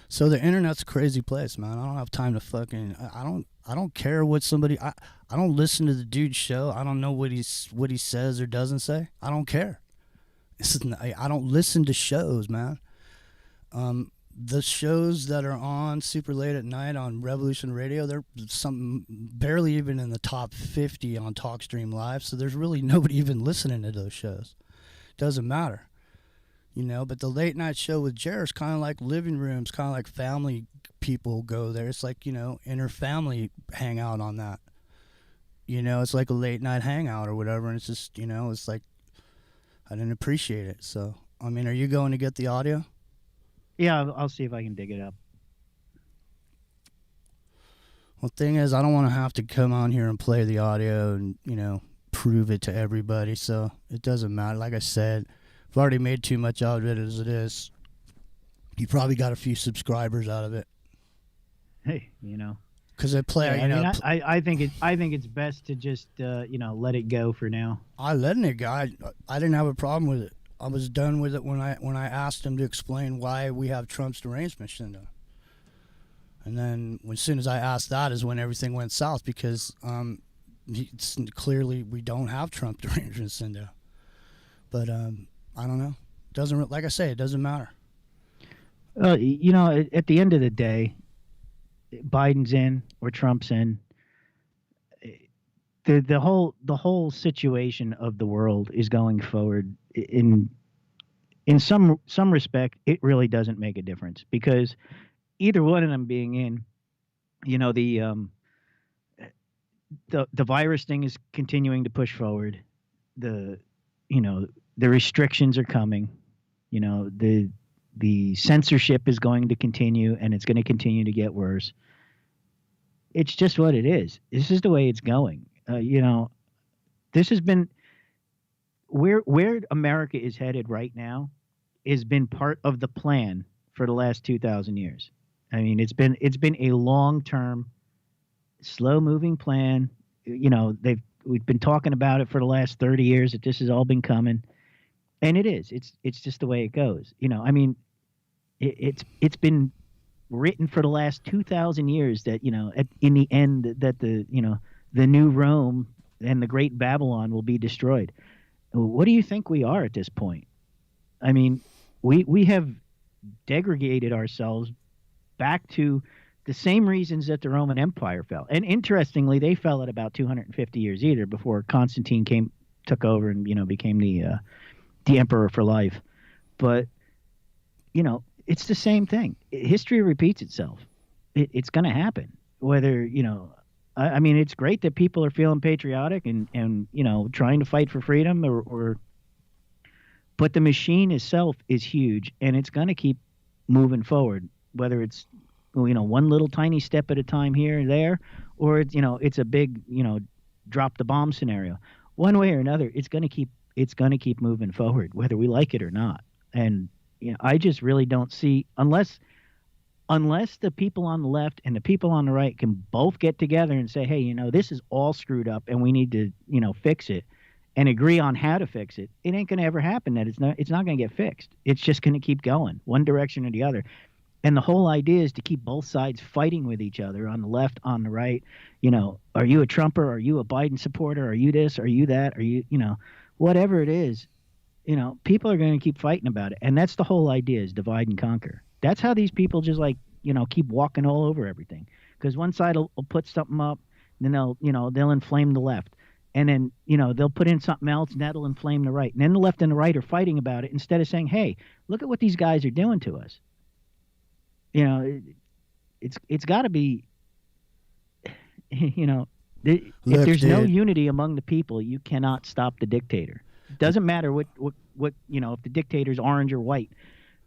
So the internet's a crazy place, man. I don't have time to fucking. I don't care what somebody. I don't listen to the dude's show. I don't know what he says or doesn't say. I don't care. I don't listen to shows, man. The shows that are on super late at night on Revolution Radio, they're barely even in the top 50 on TalkStream Live. So there's really nobody even listening to those shows. Doesn't matter. But the late night show with Jer is kind of like living rooms, kind of like family people go there. It's like, inner family hangout on that. It's like a late night hangout or whatever. And it's just, it's like, I didn't appreciate it. So, are you going to get the audio? Yeah, I'll see if I can dig it up. Well, the thing is, I don't want to have to come on here and play the audio and, prove it to everybody. So it doesn't matter. Like I said, I've already made too much out of it as it is. You probably got a few subscribers out of it. Hey, because I play. Yeah, I think it's best to just let it go for now. I letting it go. I didn't have a problem with it. I was done with it when I asked him to explain why we have Trump's derangement syndrome. And then as soon as I asked that is when everything went south, because it's clearly we don't have Trump derangement syndrome. But I don't know. Doesn't, like I say, it doesn't matter. At the end of the day, Biden's in or Trump's in. The whole situation of the world is going forward. In some respect, it really doesn't make a difference, because either one of them being in, the virus thing is continuing to push forward. The restrictions are coming. The censorship is going to continue, and it's going to continue to get worse. It's just what it is. This is the way it's going. This has been where America is headed right now has been part of the plan for the last 2,000 years. It's been a long-term, slow-moving plan. We've been talking about it for the last 30 years that this has all been coming, and it is. It's just the way it goes. It's been written for the last 2,000 years that in the end that the new Rome and the great Babylon will be destroyed. What do you think we are at this point? We have degraded ourselves back to the same reasons that the Roman Empire fell. And interestingly, they fell at about 250 years either before Constantine took over and became the emperor for life. But it's the same thing. History repeats itself. It's going to happen. Whether it's great that people are feeling patriotic and trying to fight for freedom, but the machine itself is huge, and it's going to keep moving forward. Whether it's one little tiny step at a time here and there, or it's a big drop the bomb scenario. One way or another, it's going to keep moving forward, whether we like it or not. And I just really don't see, unless the people on the left and the people on the right can both get together and say, hey, this is all screwed up and we need to fix it, and agree on how to fix it. It ain't going to ever happen. That it's not going to get fixed. It's just going to keep going one direction or the other. And the whole idea is to keep both sides fighting with each other, on the left, on the right. Are you a Trumper? Are you a Biden supporter? Are you this? Are you that? Are you, whatever it is, people are going to keep fighting about it. And that's the whole idea, is divide and conquer. That's how these people just keep walking all over everything. Because one side will put something up, and then they'll inflame the left. And then, they'll put in something else, and that'll inflame the right. And then the left and the right are fighting about it instead of saying, hey, look at what these guys are doing to us. It's got to be, if there's no unity among the people, you cannot stop the dictator. It doesn't matter what if the dictator's orange or white,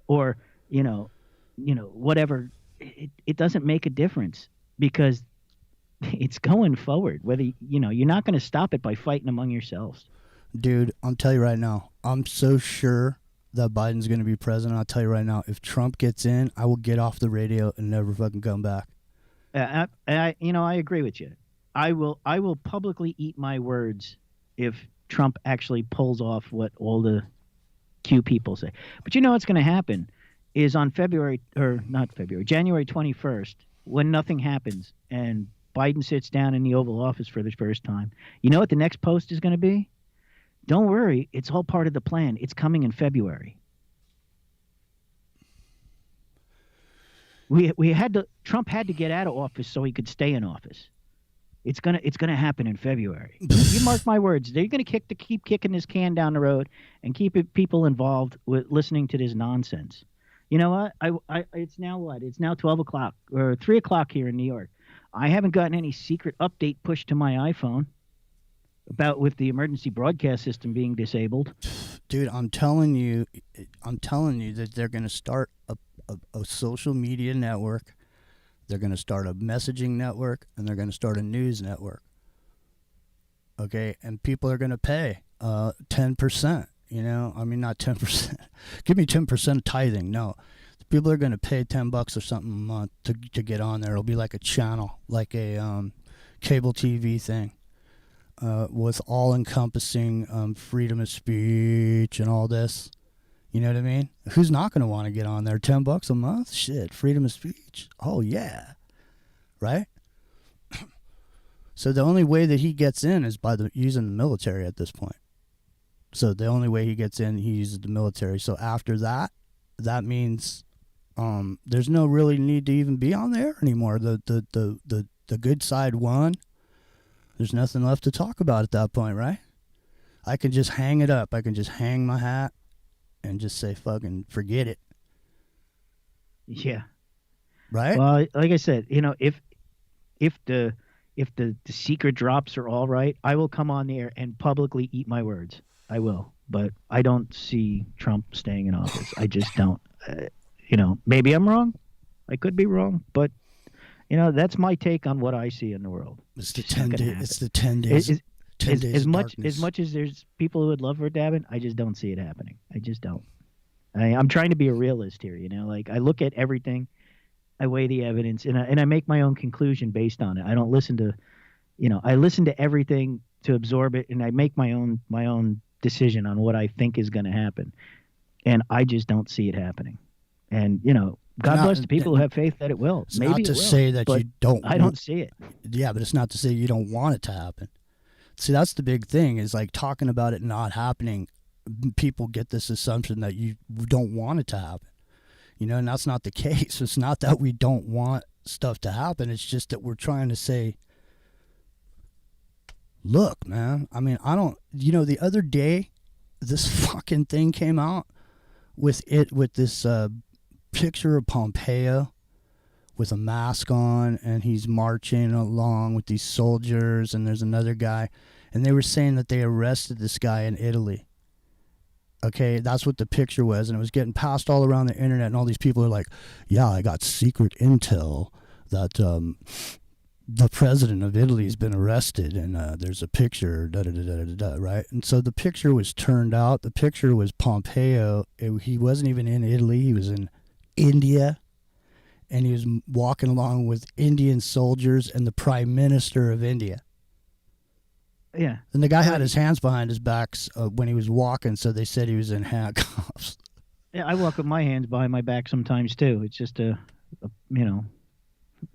or whatever. It doesn't make a difference, because it's going forward. Whether you're not going to stop it by fighting among yourselves. Dude, I'll tell you right now. I'm so sure that Biden's going to be president. I'll tell you right now. If Trump gets in, I will get off the radio and never fucking come back. I agree with you. I will publicly eat my words if Trump actually pulls off what all the Q people say. But you know what's going to happen is on January 21st, when nothing happens and Biden sits down in the Oval Office for the first time, you know what the next post is going to be? Don't worry, it's all part of the plan. It's coming in February. Trump had to get out of office so he could stay in office. It's gonna happen in February. You mark my words. They're gonna keep kicking this can down the road and keep people involved with listening to this nonsense. You know what? It's now what? It's now 12 o'clock or 3 o'clock here in New York. I haven't gotten any secret update pushed to my iPhone with the emergency broadcast system being disabled. Dude, I'm telling you that they're gonna start a social media network. They're going to start a messaging network, and they're going to start a news network. Okay, and people are going to pay 10%. You know, I mean, not 10%. Give me 10% tithing. No, people are going to pay $10 or something a month to get on there. It'll be like a channel, like a cable TV thing, with all-encompassing freedom of speech and all this. You know what I mean? Who's not going to want to get on there? $10 a month? Shit, freedom of speech. Oh, yeah. Right? So the only way that he gets in is by using the military at this point. So the only way he gets in, he uses the military. So after that, that means there's no really need to even be on there anymore. The good side won. There's nothing left to talk about at that point, right? I can just hang it up. I can just hang my hat and just say fucking forget it. Yeah. Right? Well, like I said, you know, if the secret drops are all right, I will come on the air and publicly eat my words. I will. But I don't see Trump staying in office. I just don't. You know, maybe I'm wrong. I could be wrong, but you know, that's my take on what I see in the world. It's the 10 days. It's the 10 days. 10 days as much darkness. as much as there's people who would love for it to happen, I just don't see it happening. I just don't. I'm trying to be a realist here, you know. Like I look at everything, I weigh the evidence, and I make my own conclusion based on it. I don't listen to, you know, I listen to everything to absorb it, and I make my own decision on what I think is going to happen, and I just don't see it happening. And you know, God bless the people who have faith that it will. It's Maybe not to it will, say that but you don't. I don't see it. Yeah, but it's not to say you don't want it to happen. See, that's the big thing is like talking about it not happening. People get this assumption that you don't want it to happen, you know, and that's not the case. It's not that we don't want stuff to happen. It's just that we're trying to say, look, man, I mean, you know, the other day, this fucking thing came out with this picture of Pompeo with a mask on, and he's marching along with these soldiers, and there's another guy, and they were saying that they arrested this guy in Italy. Okay, that's what the picture was, and it was getting passed all around the internet, and all these people are like, yeah, I got secret intel that the president of Italy has been arrested, and there's a picture, right? And so the picture was turned out. The picture was Pompeo. He wasn't even in Italy. He was in India. And he was walking along with Indian soldiers and the Prime Minister of India. Yeah. And the guy had his hands behind his back when he was walking, so they said he was in handcuffs. Yeah, I walk with my hands behind my back sometimes too. It's just you know,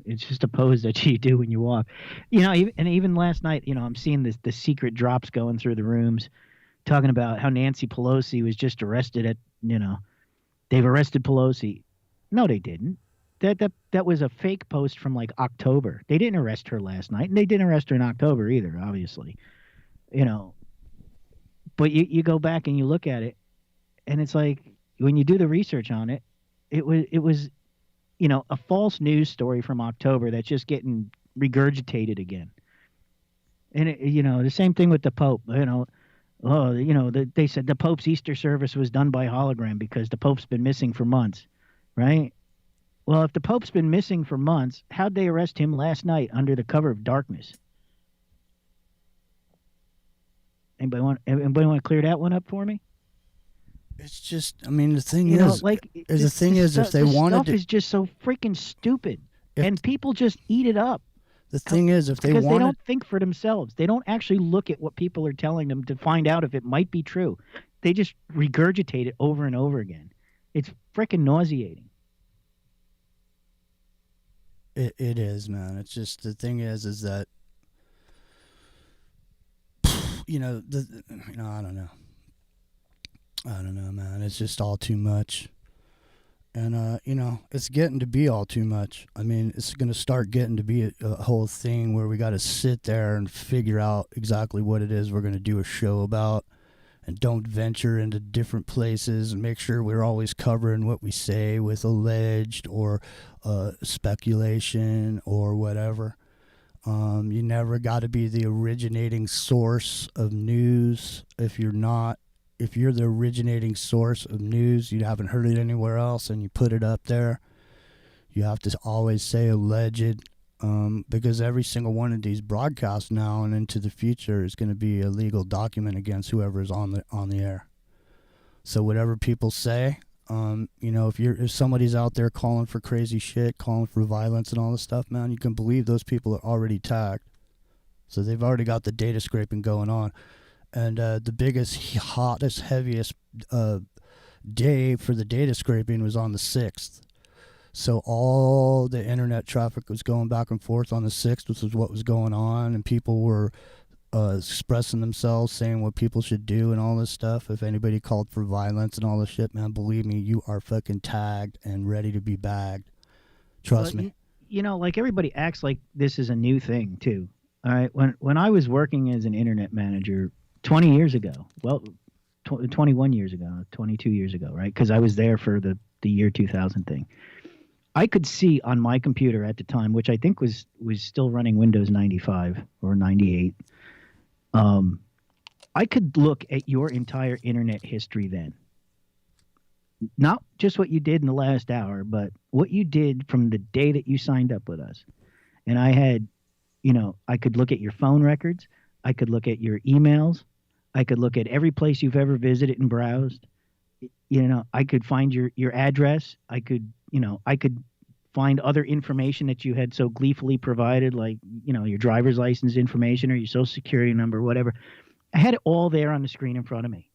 it's just a pose that you do when you walk. You know, even last night, you know, I'm seeing the secret drops going through the rooms, talking about how Nancy Pelosi was just arrested at, you know, they've arrested Pelosi. No, they didn't. That was a fake post from like October. They didn't arrest her last night, and they didn't arrest her in October either, obviously. You know, but you go back and you look at it, and it's like when you do the research on it, it was, you know, a false news story from October that's just getting regurgitated again. And you know, the same thing with the Pope. You know, they said the Pope's Easter service was done by hologram because the Pope's been missing for months, right? Well, if the Pope's been missing for months, how'd they arrest him last night under the cover of darkness? Anybody want to clear that one up for me? It's just, I mean, the thing You know, is, like the thing is, if they this wanted stuff to, is just so freaking stupid, and people just eat it up. the thing is, if they Because they wanted, don't think for themselves. They don't actually look at what people are telling them to find out if it might be true. They just regurgitate it over and over again. It's freaking nauseating. it is, man. It's just, the thing is that, I don't know. I don't know, man. It's just all too much. And, it's getting to be all too much. I mean, it's going to start getting to be a whole thing where we got to sit there and figure out exactly what it is we're going to do a show about, and don't venture into different places, and make sure we're always covering what we say with alleged or speculation or whatever. You never got to be the originating source of news. If you're the originating source of news, you haven't heard it anywhere else, and you put it up there, you have to always say alleged, because every single one of these broadcasts now and into the future is going to be a legal document against whoever is on the air. So whatever people say, if somebody's out there calling for crazy shit, calling for violence and all this stuff, man, you can believe those people are already tagged. So they've already got the data scraping going on. And the biggest, hottest, heaviest day for the data scraping was on the 6th. So all the internet traffic was going back and forth on the 6th, which was what was going on, and people were expressing themselves, saying what people should do and all this stuff. If anybody called for violence and all this shit, man, believe me, you are fucking tagged and ready to be bagged. Trust me. Like everybody acts like this is a new thing too. All right, when I was working as an internet manager 20 years ago, 21 years ago, 22 years ago, right? Because I was there for the year 2000 thing. I could see on my computer at the time, which I think was still running Windows 95 or 98. I could look at your entire internet history then. Not just what you did in the last hour, but what you did from the day that you signed up with us. And I had, I could look at your phone records. I could look at your emails. I could look at every place you've ever visited and browsed. I could find your address. I could find other information that you had so gleefully provided, like, your driver's license information or your social security number, whatever. I had it all there on the screen in front of me.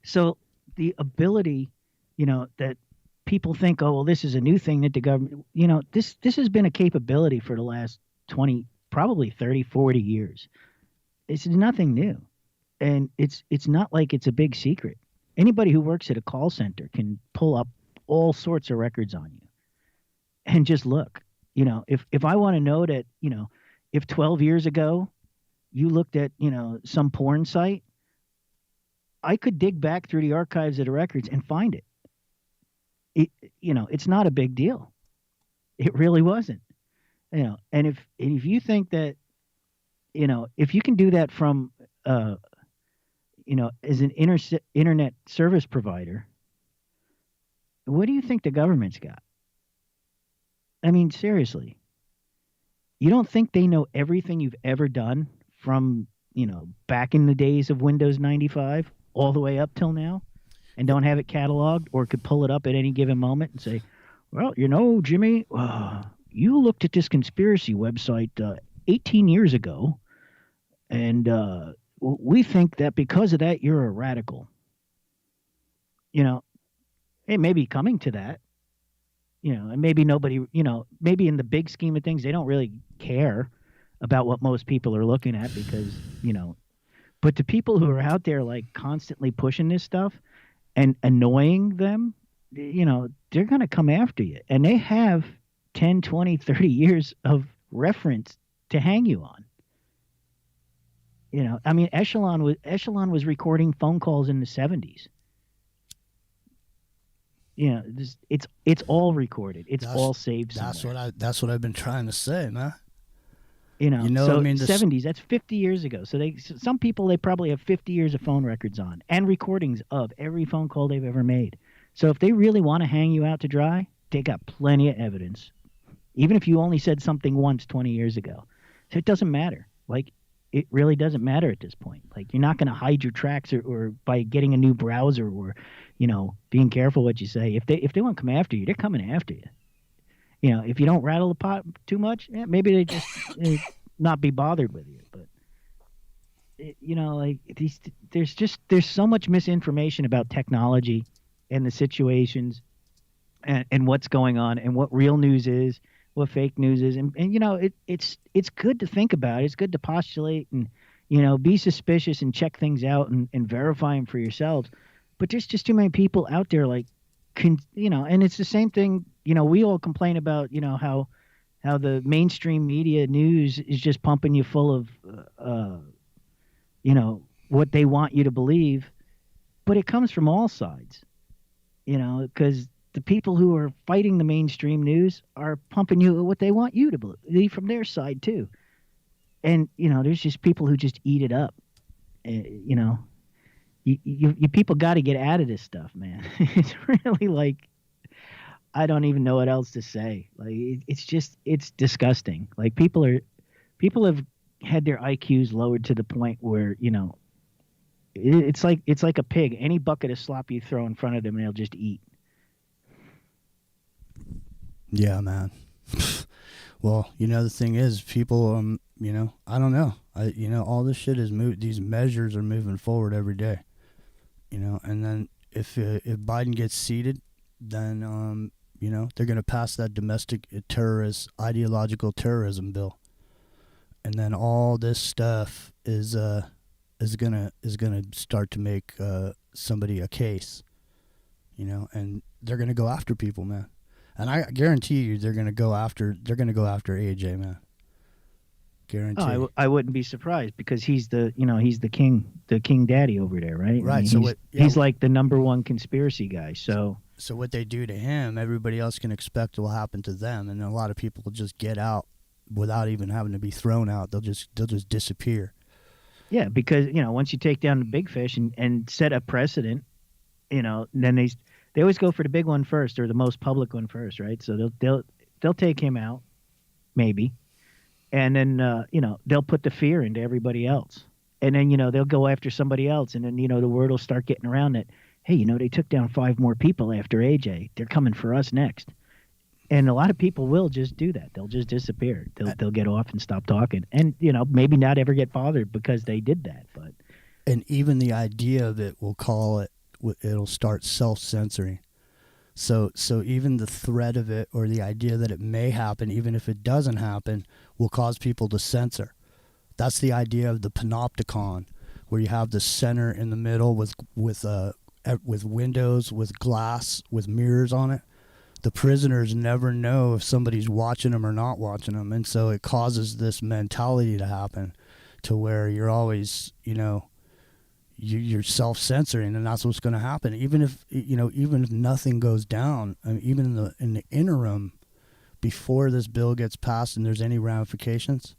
So the ability, that people think, oh, well, this is a new thing that the government, this has been a capability for the last 20, probably 30, 40 years. It's nothing new. And it's not like it's a big secret. Anybody who works at a call center can pull up all sorts of records on you and just look. If I want to know that, if 12 years ago you looked at, some porn site, I could dig back through the archives of the records and find it. It's not a big deal. It really wasn't. And if you think that, if you can do that from, as an internet service provider, what do you think the government's got? I mean, seriously. You don't think they know everything you've ever done from, back in the days of Windows 95 all the way up till now, and don't have it cataloged, or could pull it up at any given moment and say, well, Jimmy, you looked at this conspiracy website 18 years ago, and we think that because of that, you're a radical. It may be coming to that, and maybe nobody, maybe in the big scheme of things, they don't really care about what most people are looking at because, but the people who are out there like constantly pushing this stuff and annoying them, they're going to come after you. And they have 10, 20, 30 years of reference to hang you on. I mean, Echelon was recording phone calls in the 70s. It's all recorded. It's all saved somewhere. That's what I've been trying to say, man. So I mean, 70s, that's 50 years ago. So some people, they probably have 50 years of phone records on and recordings of every phone call they've ever made. So if they really want to hang you out to dry, they got plenty of evidence. Even if you only said something once 20 years ago. So it doesn't matter. Like, it really doesn't matter at this point. Like, you're not going to hide your tracks or by getting a new browser or, being careful what you say. If they want to come after you, they're coming after you. If you don't rattle the pot too much, maybe they just not be bothered with you. But like there's so much misinformation about technology and the situations and what's going on and what real news is, what fake news is, and it's good to think about. It's good to postulate and be suspicious and check things out and verify them for yourselves. But there's just too many people out there and it's the same thing. We all complain about how the mainstream media news is just pumping you full of what they want you to believe, but it comes from all sides. Because the people who are fighting the mainstream news are pumping you what they want you to believe from their side too. And there's just people who just eat it up. You people got to get out of this stuff, man. It's really like, I don't even know what else to say. Like, it's disgusting. Like, people have had their IQs lowered to the point where it's like a pig. Any bucket of slop you throw in front of them, and they'll just eat. Yeah, man. Well, the thing is, people, I don't know. All this shit is these measures are moving forward every day. And then if Biden gets seated, then they're going to pass that domestic ideological terrorism bill, and then all this stuff is gonna start to make somebody a case, and they're gonna go after people, man. And I guarantee you, they're gonna go after AJ, man. Guarantee. Oh, I wouldn't be surprised, because he's the king daddy over there, right? Right. I mean, he's like the number one conspiracy guy. So what they do to him, everybody else can expect will happen to them, and a lot of people will just get out without even having to be thrown out. They'll just disappear. Yeah, because once you take down the big fish and set a precedent, then they always go for the big one first, or the most public one first, right? So they'll take him out, maybe. And then, they'll put the fear into everybody else. And then, they'll go after somebody else. And then, the word will start getting around that, hey, they took down 5 more people after AJ. They're coming for us next. And a lot of people will just do that. They'll just disappear. They'll get off and stop talking. And, maybe not ever get bothered because they did that. But and even the idea of it, it'll start self-censoring. So even the threat of it, or the idea that it may happen, even if it doesn't happen, will cause people to censor. That's the idea of the panopticon, where you have the center in the middle with windows, with glass, with mirrors on it. The prisoners never know if somebody's watching them or not watching them, and so it causes this mentality to happen, to where you're always, you're self-censoring, and that's what's going to happen. Even if nothing goes down, I mean, even in the interim, before this bill gets passed and there's any ramifications,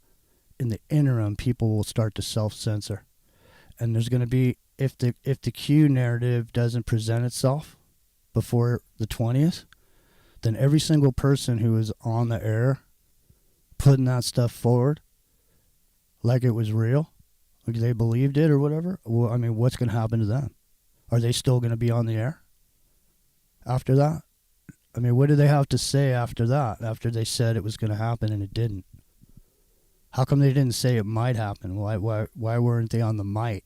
in the interim, people will start to self-censor, and there's going to be, if the Q narrative doesn't present itself before the 20th, then every single person who is on the air putting that stuff forward like it was real, like they believed it or whatever, well, I mean, what's going to happen to them? Are they still going to be on the air after that? I mean, what do they have to say after that, after they said it was going to happen and it didn't? How come they didn't say it might happen? Why weren't they on the might?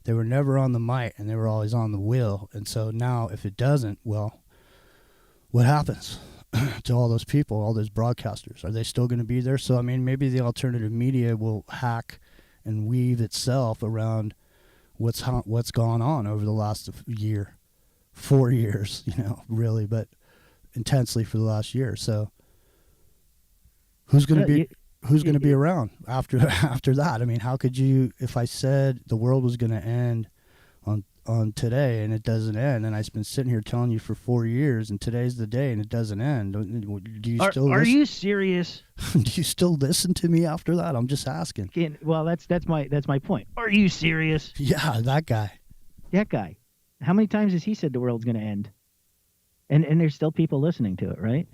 They were never on the might, and they were always on the will. And so now, if it doesn't, well, what happens to all those people, all those broadcasters? Are they still going to be there? So, I mean, maybe the alternative media will hack and weave itself around what's gone on over the last year, 4 years, really, but intensely for the last year. So who's going to be around after that? I mean, how could you, if I said the world was going to end on today and it doesn't end, and I've been sitting here telling you for 4 years, and today's the day and it doesn't end, do you still are you serious? Do you still listen to me after that? I'm just asking. Well, that's my point. Are you serious? Yeah, that guy. How many times has he said the world's going to end? And there's still people listening to it, right?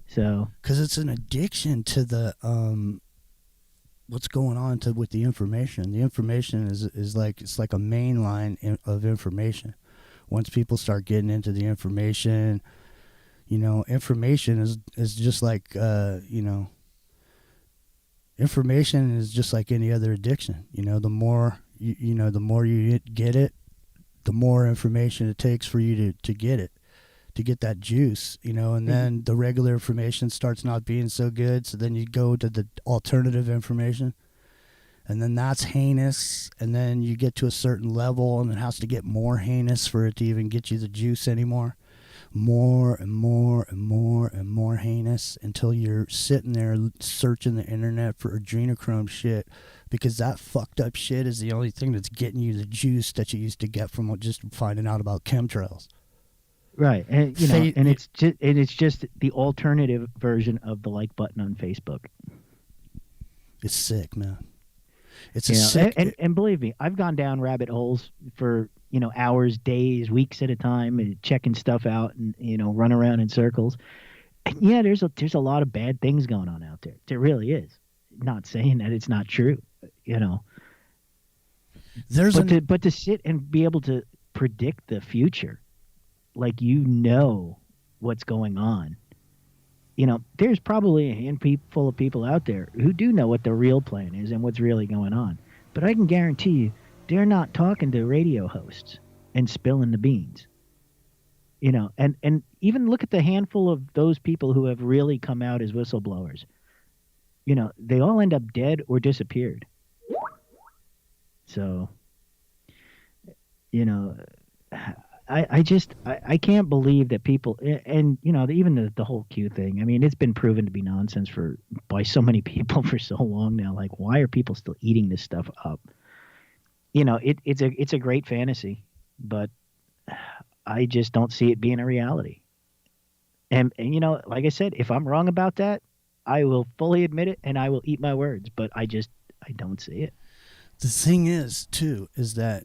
So, because it's an addiction to what's going on with the information. The information is like, it's like a main line of information. Once people start getting into the information, you know, information is just like, you know, information is just like any other addiction. You know, the more you know, the more you get it, the more information it takes for you to get it, to get that juice, you know, and then the regular information starts not being so good. So then you go to the alternative information, and then that's heinous. And then you get to a certain level and it has to get more heinous for it to even get you the juice anymore. More and more and more and more heinous, until you're sitting there searching the internet for adrenochrome shit, because that fucked up shit is the only thing that's getting you the juice that you used to get from just finding out about chemtrails. Right, and you know, and it's just the alternative version of the like button on Facebook. It's sick, man. It's sick, and believe me, I've gone down rabbit holes for, you know, hours, days, weeks at a time, and checking stuff out, and, you know, run around in circles. And yeah, there's a lot of bad things going on out there. There really is. Not saying that it's not true, you know. But to sit and be able to predict the future, like, you know what's going on. You know, there's probably a handful of people out there who do know what the real plan is and what's really going on. But I can guarantee you, they're not talking to radio hosts and spilling the beans. You know, and even look at the handful of those people who have really come out as whistleblowers. You know, they all end up dead or disappeared. So, you know, I can't believe that people, and, you know, even the whole Q thing. I mean, it's been proven to be nonsense by so many people for so long now. Like, why are people still eating this stuff up? You know, it's a great fantasy, but I just don't see it being a reality. And you know, like I said, if I'm wrong about that, I will fully admit it, and I will eat my words. But I don't see it. The thing is, too, is that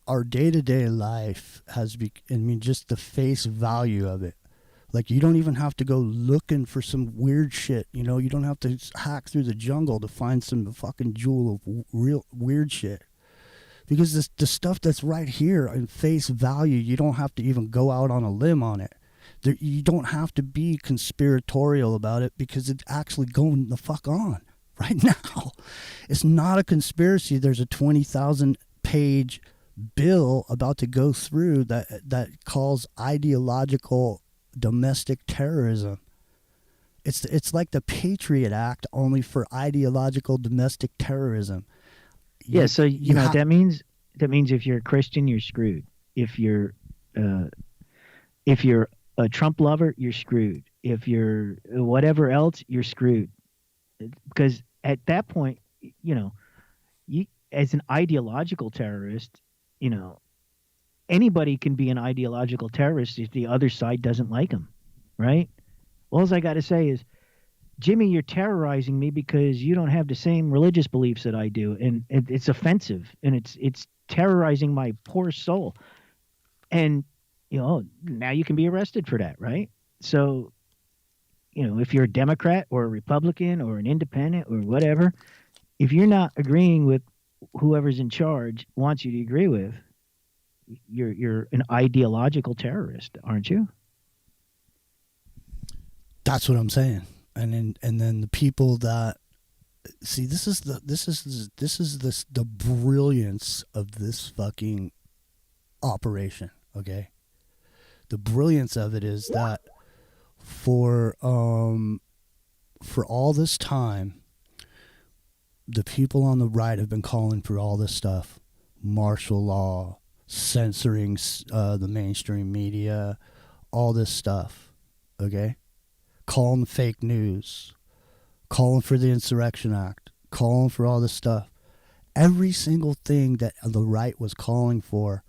our day-to-day life just the face value of it. Like, you don't even have to go looking for some weird shit, you know? You don't have to hack through the jungle to find some fucking jewel of real weird shit. Because the stuff that's right here in face value, you don't have to even go out on a limb on it. You don't have to be conspiratorial about it, because it's actually going the fuck on right now. It's not a conspiracy. There's a 20,000 page bill about to go through that calls ideological domestic terrorism. It's like the Patriot Act, only for ideological domestic terrorism. Yeah, so you know that means if you're a Christian, you're screwed. If you're a Trump lover, you're screwed. If you're whatever else, you're screwed. Because at that point, you know, you, as an ideological terrorist, you know, anybody can be an ideological terrorist if the other side doesn't like them, right? All I got to say is, Jimmy, you're terrorizing me because you don't have the same religious beliefs that I do, and it's offensive, and it's terrorizing my poor soul. And, you know, now you can be arrested for that, right? So, you know, if you're a Democrat or a Republican or an independent or whatever, if you're not agreeing with whoever's in charge wants you to agree with, you're an ideological terrorist, aren't you? That's what I'm saying. And then the people that see, this is the brilliance of this fucking operation. Okay, the brilliance of it is that for all this time, the people on the right have been calling for all this stuff: martial law, censoring the mainstream media, all this stuff. Okay. Calling fake news, calling for the Insurrection Act, calling for all this stuff. Every single thing that the right was calling for,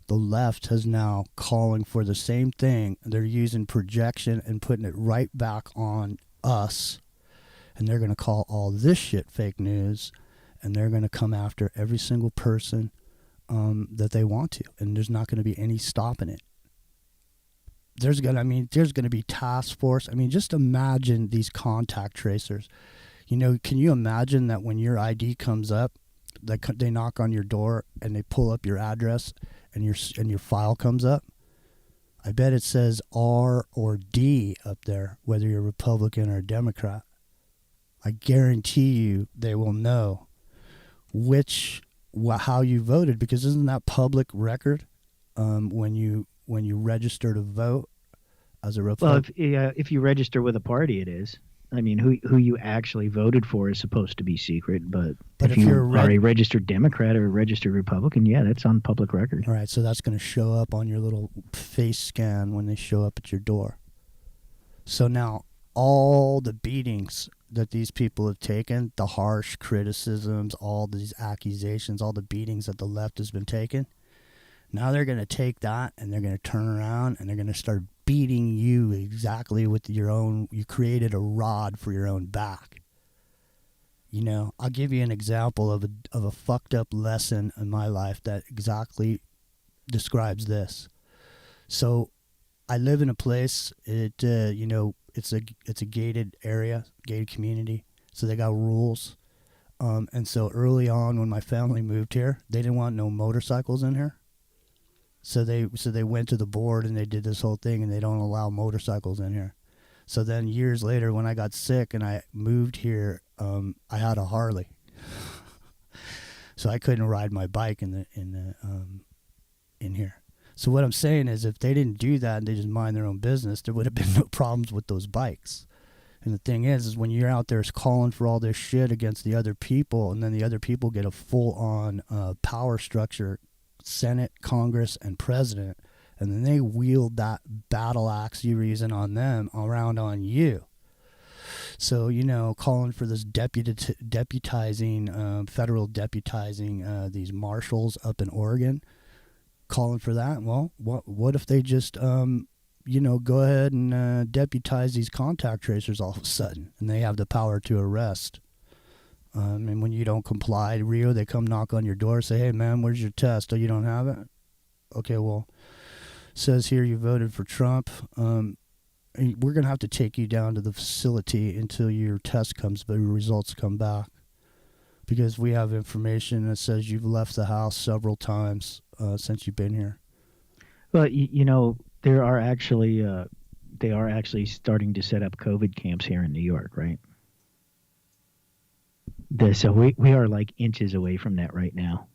the left has now calling for the same thing. They're using projection and putting it right back on us. And they're going to call all this shit fake news. And they're going to come after every single person that they want to. And there's not going to be any stopping it. There's going to be task force. I mean, just imagine these contact tracers. You know, can you imagine that when your ID comes up, they knock on your door and they pull up your address and your file comes up? I bet it says R or D up there, whether you're Republican or Democrat. I guarantee you they will know how you voted, because isn't that public record when you register to vote as a Republican? Well, if you register with a party, it is. I mean, who you actually voted for is supposed to be secret, but if you are a registered Democrat or a registered Republican, yeah, that's on public record. All right, so that's going to show up on your little face scan when they show up at your door. So now all the beatings that these people have taken, the harsh criticisms, all these accusations, all the beatings that the left has been taking, now they're going to take that and they're going to turn around and they're going to start beating you exactly with you created a rod for your own back. You know, I'll give you an example of a fucked up lesson in my life that exactly describes this. So I live in a place, it's a gated area, gated community, so they got rules. And so early on when my family moved here, they didn't want no motorcycles in here. So they went to the board and they did this whole thing, and they don't allow motorcycles in here. So then years later, when I got sick and I moved here, I had a Harley, so I couldn't ride my bike in here. So what I'm saying is, if they didn't do that and they just mind their own business, there would have been no problems with those bikes. And the thing is when you're out there calling for all this shit against the other people, and then the other people get a full-on power structure, Senate, Congress, and president, and then they wield that battle axe you reason on them around on you. So, you know, calling for this deputizing, federal deputizing these marshals up in Oregon, calling for that. Well, what if they just, go ahead and deputize these contact tracers all of a sudden, and they have the power to arrest? And when you don't comply, Rio, they come knock on your door, say, hey, man, where's your test? Oh, you don't have it? Okay, well, says here you voted for Trump. We're going to have to take you down to the facility until your results come back, because we have information that says you've left the house several times since you've been here. Well, they are actually starting to set up COVID camps here in New York, right? So we are like inches away from that right now.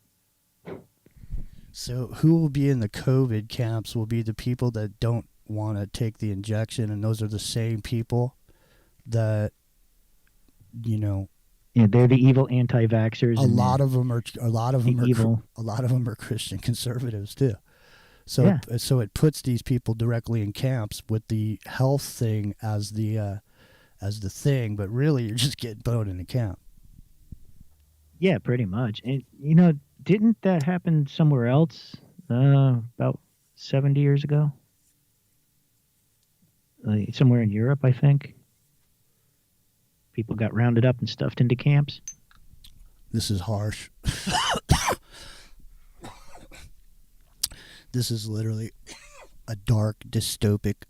So who will be in the COVID camps will be the people that don't want to take the injection, and those are the same people that, Yeah, they're the evil anti-vaxxers. A lot of them are evil. A lot of them are Christian conservatives too. So yeah. So it puts these people directly in camps with the health thing as the thing, but really you're just getting thrown in a camp. Yeah, pretty much. And, didn't that happen somewhere else about 70 years ago? Somewhere in Europe, I think. People got rounded up and stuffed into camps. This is harsh. This is literally a dark, dystopic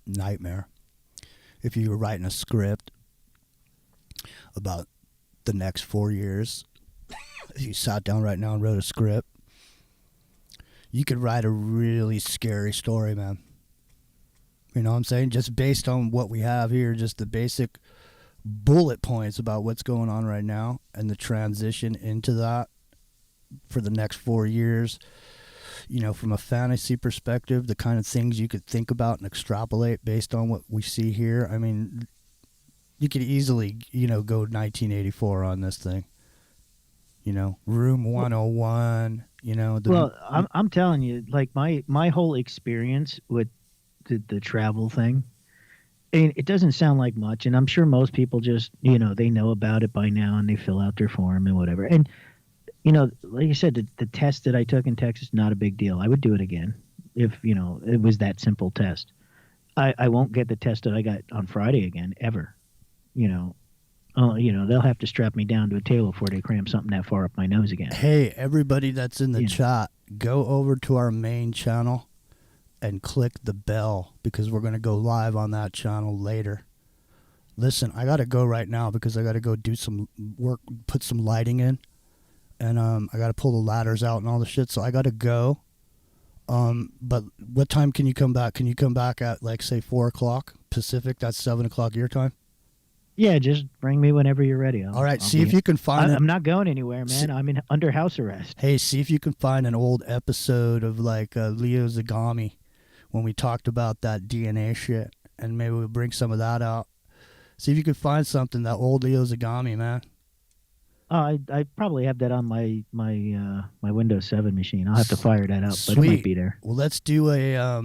nightmare. If you were writing a script about the next 4 years, if you sat down right now and wrote a script, you could write a really scary story, man. You know what I'm saying? Just based on what we have here, just the basic bullet points about what's going on right now and the transition into that for the next 4 years. From a fantasy perspective, the kind of things you could think about and extrapolate based on what we see here. I mean, you could easily, go 1984 on this thing. Room 101, Well, I'm telling you, like my whole experience with the travel thing, and it doesn't sound like much, and I'm sure most people just, they know about it by now and they fill out their form and whatever. And, like you said, the test that I took in Texas, not a big deal. I would do it again if, it was that simple test. I won't get the test that I got on Friday again, ever. They'll have to strap me down to a table before they cram something that far up my nose again. Hey, everybody that's in the chat, go over to our main channel and click the bell, because we're going to go live on that channel later. Listen, I gotta go right now because I gotta go do some work, put some lighting in, and I gotta pull the ladders out and all the shit. So I gotta go. But what time can you come back? Can you come back at like say 4:00 Pacific? That's 7:00 your time. Yeah, just bring me whenever you're ready. All right, see if you can find. I'm not going anywhere, man. I'm under house arrest. Hey, see if you can find an old episode of like Leo Zagami when we talked about that DNA shit, and maybe we'll bring some of that out. See if you can find something, that old Leo Zagami, man. I probably have that on my Windows 7 machine. I'll have to fire that up, but it might be there. Well, let's do a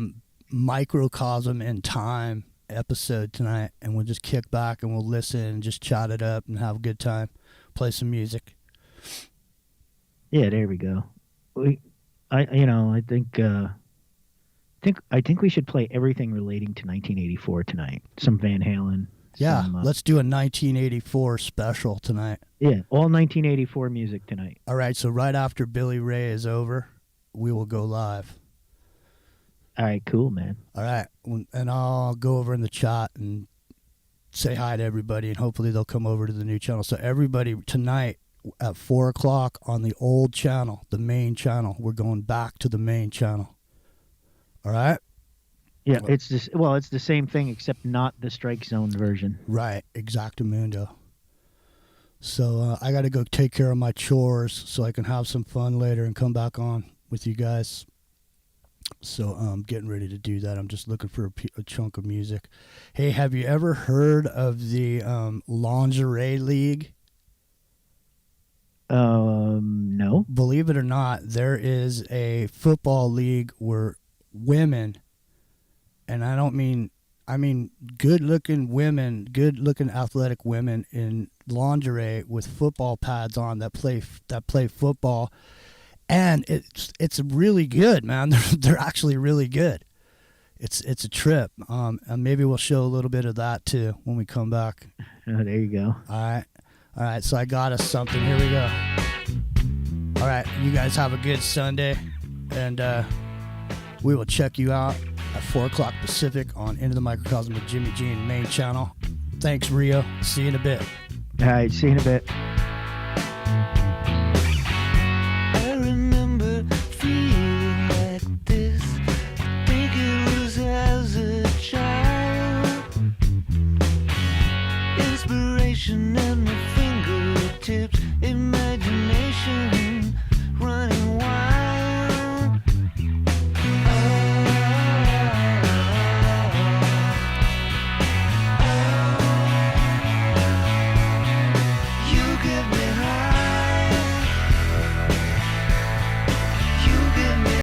microcosm in time episode tonight, and we'll just kick back and we'll listen and just chat it up and have a good time, play some music. Yeah, there we go. I think we should play everything relating to 1984 tonight. Some Van Halen. Yeah, let's do a 1984 special tonight. Yeah, all 1984 music tonight. All right, so right after Billy Ray is over, we will go live. All right, cool, man. All right, and I'll go over in the chat and say hi to everybody, and hopefully they'll come over to the new channel. So everybody, tonight at 4:00 on the old channel, the main channel, we're going back to the main channel. All right? Yeah, it's the same thing except not the Strike Zone version. Right, exactamundo. So I got to go take care of my chores so I can have some fun later and come back on with you guys. So I'm getting ready to do that. I'm just looking for a chunk of music. Hey, have you ever heard of the Lingerie League? No. Believe it or not, there is a football league where women, and I mean good-looking women, good-looking athletic women in lingerie with football pads on that play football. And it's really good, man. They're actually really good. It's a trip. And maybe we'll show a little bit of that too when we come back. Oh, there you go. All right. So I got us something. Here we go. All right, you guys have a good Sunday, and we will check you out at 4:00 Pacific on Into the Microcosm with Jimmy G main channel. Thanks, Rio. See you in a bit. All right, see you in a bit.